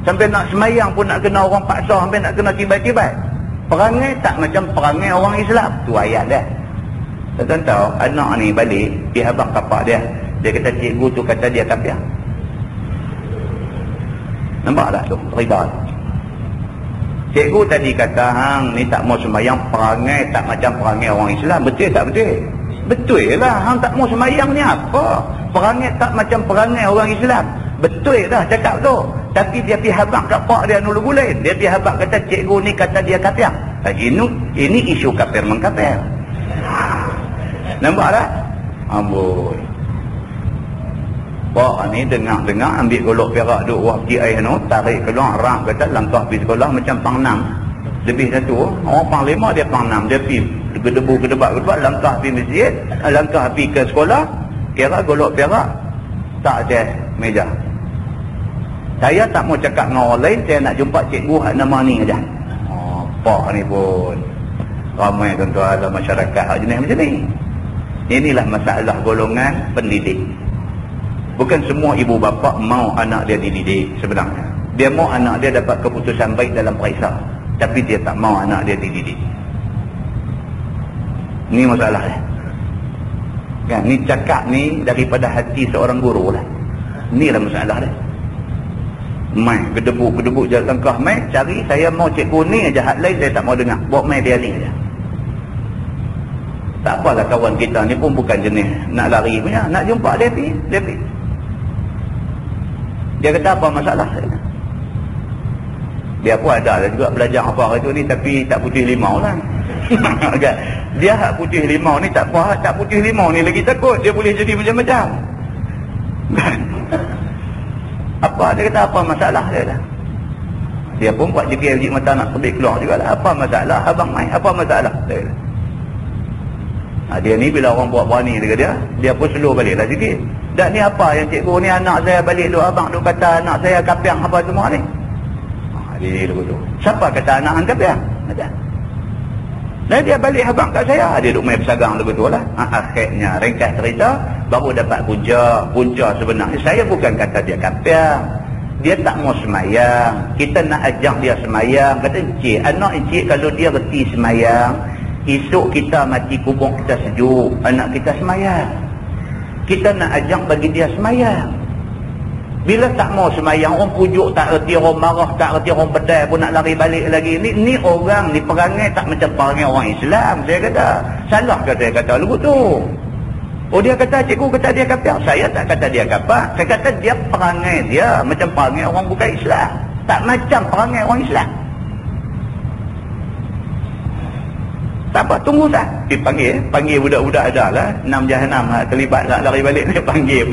Sampai nak semayang pun nak kena orang paksa, sampai nak kena tibai-tibai. Perangai tak macam perangai orang Islam. Tu ayat dia. Tuan tahu, anak ni balik, dia habaq kapak dia. Dia kata cikgu tu kata dia kafir. Nampak tak tu? Rida. Cikgu tadi kata hang ni tak mau semayang perangai tak macam perangai orang Islam. Betul tak betul? Betul lah, hang tak mau semayang ni apa? Perangai tak macam perangai orang Islam. Betul dah cakap tu. Tapi dia pergi habaq kat pak dia nulu gulai. Dia pergi habaq kata cikgu ni kata dia kafir. Ini isu kafir mengkafir. Nampak tak? Amboi. Pak ni dengar-dengar ambil golok perak duk wah PI no, tarik keluar rak kata langkah pergi sekolah macam pang 6. Lebih satu, orang pang 5 dia pang 6. Dia pergi gedebu-gedebat langkah pergi masjid, langkah pergi ke sekolah, kira golok perak tak ada meja. Saya tak mau cakap dengan orang lain, saya nak jumpa cikgu hak nama ni aja. Oh, pak ni pun ramai tuan-tuan dalam masyarakat hak jenis macam ni. Inilah masalah golongan pendidik. Bukan semua ibu bapa mau anak dia dididik sebenarnya. Dia mau anak dia dapat keputusan baik dalam periksa, tapi dia tak mau anak dia dididik. Ni masalah dia. Kan, ni cakap ni daripada hati seorang guru lah. Inilah masalah dia. Mai gedebuk jalan langkah mai cari saya mau cikgu ni aja, hak lain saya tak mau dengar. Bawa mai dia ni aja. Tak apalah, kawan kita ni pun bukan jenis nak lari punya, nak jumpa dia pergi. Dia kata apa masalah? Dia pun ada juga belajar apa itu ni, tapi tak putih limau lah. Dia hak putih limau ni tak apa, tak putih limau ni lagi takut dia boleh jadi macam-macam. Apa dia kata apa masalah dia dah. Dia pun buat jegil mata nak terbit keluar jugalah. Apa masalah abang mai? Apa masalah? Dia ni bila orang buat berani dekat dia pun slow balik lah sikit. Dan ni apa yang cikgu ni anak saya balik duk abang duk kata anak saya kafir apa semua ni. Dia begitu. Siapa kata anak hang kafir? Ada. Dan dia balik abang kat saya, dia duk main bersagang begitu lah. Akhirnya ringkas cerita baru dapat punca sebenarnya saya bukan kata dia kafir. Dia tak mau semayang. Kita nak ajak dia semayang. Kata encik, anak encik kalau dia reti semayang, esok kita mati kubur kita sejuk, anak kita semayang. Kita nak ajak bagi dia semayang. Bila tak mau semayang, orang pujuk tak reti, orang marah tak reti, orang pedai pun nak lari balik lagi. Ni orang ni perangai tak macam perangai orang Islam. Saya kata salah ke saya kata lagu tu. Oh dia kata cikgu kata dia kafir. Saya tak kata dia kafir. Saya kata dia perangai dia macam perangai orang bukan Islam. Tak macam perangai orang Islam. Tak apa, tunggu dah. Panggil budak-budak ada lah. 6 jahanam terlibat nak lari balik ni. Panggil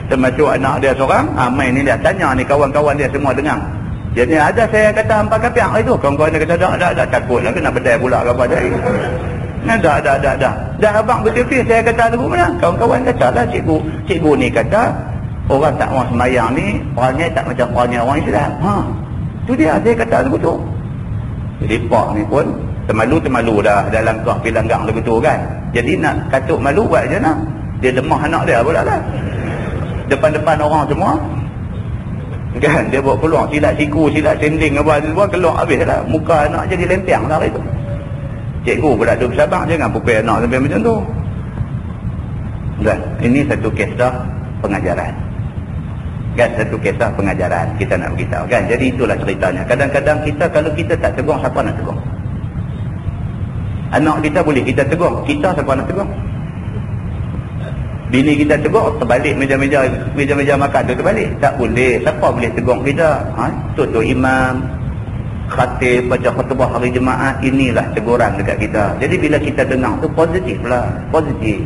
termasuk anak dia seorang. Mai ni dia tanya ni kawan-kawan dia semua dengar. Jadi ada saya kata hampa kafir itu. Kawan-kawan dia kata dah takut lah kena bedai pula ke apa tadi. Dah. Dah abang betul-betul saya kata lagu mana? Kawan-kawan kata lah cikgu ni kata orang tak mau semayang ni perangai tak macam perangai orang Islam. Tu dia saya kata lagu tu. Jadi pak ni pun termalu dah dalam kah pergi langgang lagu tu kan. Jadi nak katuk malu buat je nak. Dia demah anak dia pula lah. Depan-depan orang semua Kan dia bawa keluar silat siku, silat sending apa semua keluar habis lah. Muka anak jadi lempang lah itu. Cikgu pula tu bersabar, jangan pukul anak sampai macam tu. Dan ini satu kisah pengajaran. Kan satu kisah pengajaran kita nak beritahu kan. Jadi itulah ceritanya. Kadang-kadang kita kalau kita tak tegur, siapa nak tegur? Anak kita boleh kita tegur, kita siapa nak tegur? Bini kita tegur, terbalik meja-meja makan tu terbalik. Tak boleh. Siapa boleh tegur kita? Tutup imam, khatib, baca khutbah hari jemaah, inilah teguran dekat kita. Jadi bila kita dengar tu positif lah. Positif.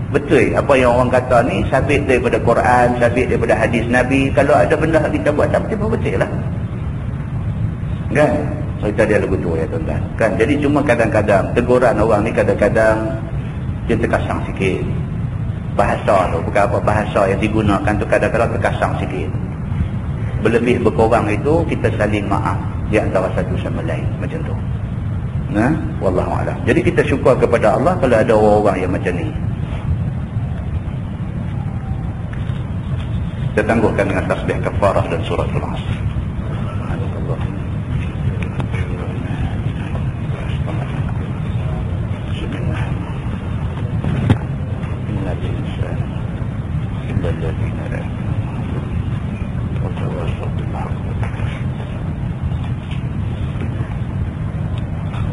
Betul apa yang orang kata ni sabit daripada Quran, sabit daripada hadis Nabi. Kalau ada benda kita buat tak betul lah. Kan? Cerita dia lagu tu ya tuan-tuan. Kan? Jadi cuma kadang-kadang teguran orang ni kadang-kadang dia terkasang sikit. Bahasa tu, bukan apa bahasa yang digunakan tu kadang-kadang terkasang sikit. Berlebih berkurang itu kita saling maaf di antara satu sama lain macam tu. Nah, wallahu a'lam. Jadi kita syukur kepada Allah kalau ada orang-orang yang macam ni. Kita tangguhkan dengan tasbih kafarah dan suratul Asr.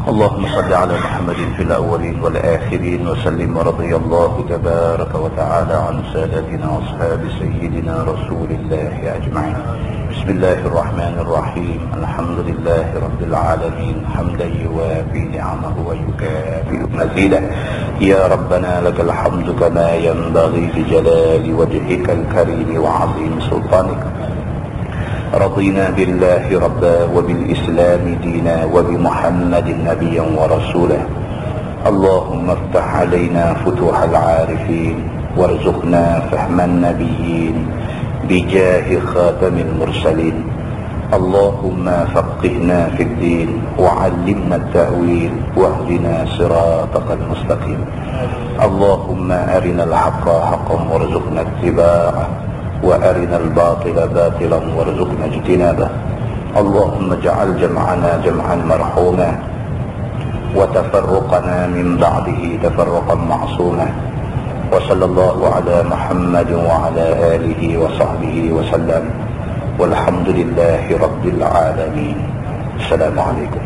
اللهم صل على محمد في الأولين والآخرين وسلم ورضي الله تبارك وتعالى عن سادتنا وأصحاب سيدنا رسول الله أجمعين. بسم الله الرحمن الرحيم. الحمد لله رب العالمين حمدا يوافي نعمه ويكافئ مزيده. يا ربنا لك الحمد كما ينبغي لجلال وجهك الكريم وعظيم سلطانك. رضينا بالله ربا وبالإسلام دينا وبمحمد نبيا ورسولا. اللهم افتح علينا فتوح العارفين وارزقنا فهم النبيين بجاه خاتم المرسلين. اللهم فقهنا في الدين وعلمنا التأويل واهدنا صراطك المستقيم. اللهم أرنا الحق حقا وارزقنا اتباعه وأرنا الباطل باطلا وارزقنا اجتنابه. اللهم اجعل جمعنا جمعا مرحوما وتفرقنا من بعده تفرقا معصوما. وصلى الله على محمد وعلى آله وصحبه وسلم والحمد لله رب العالمين. السلام عليكم.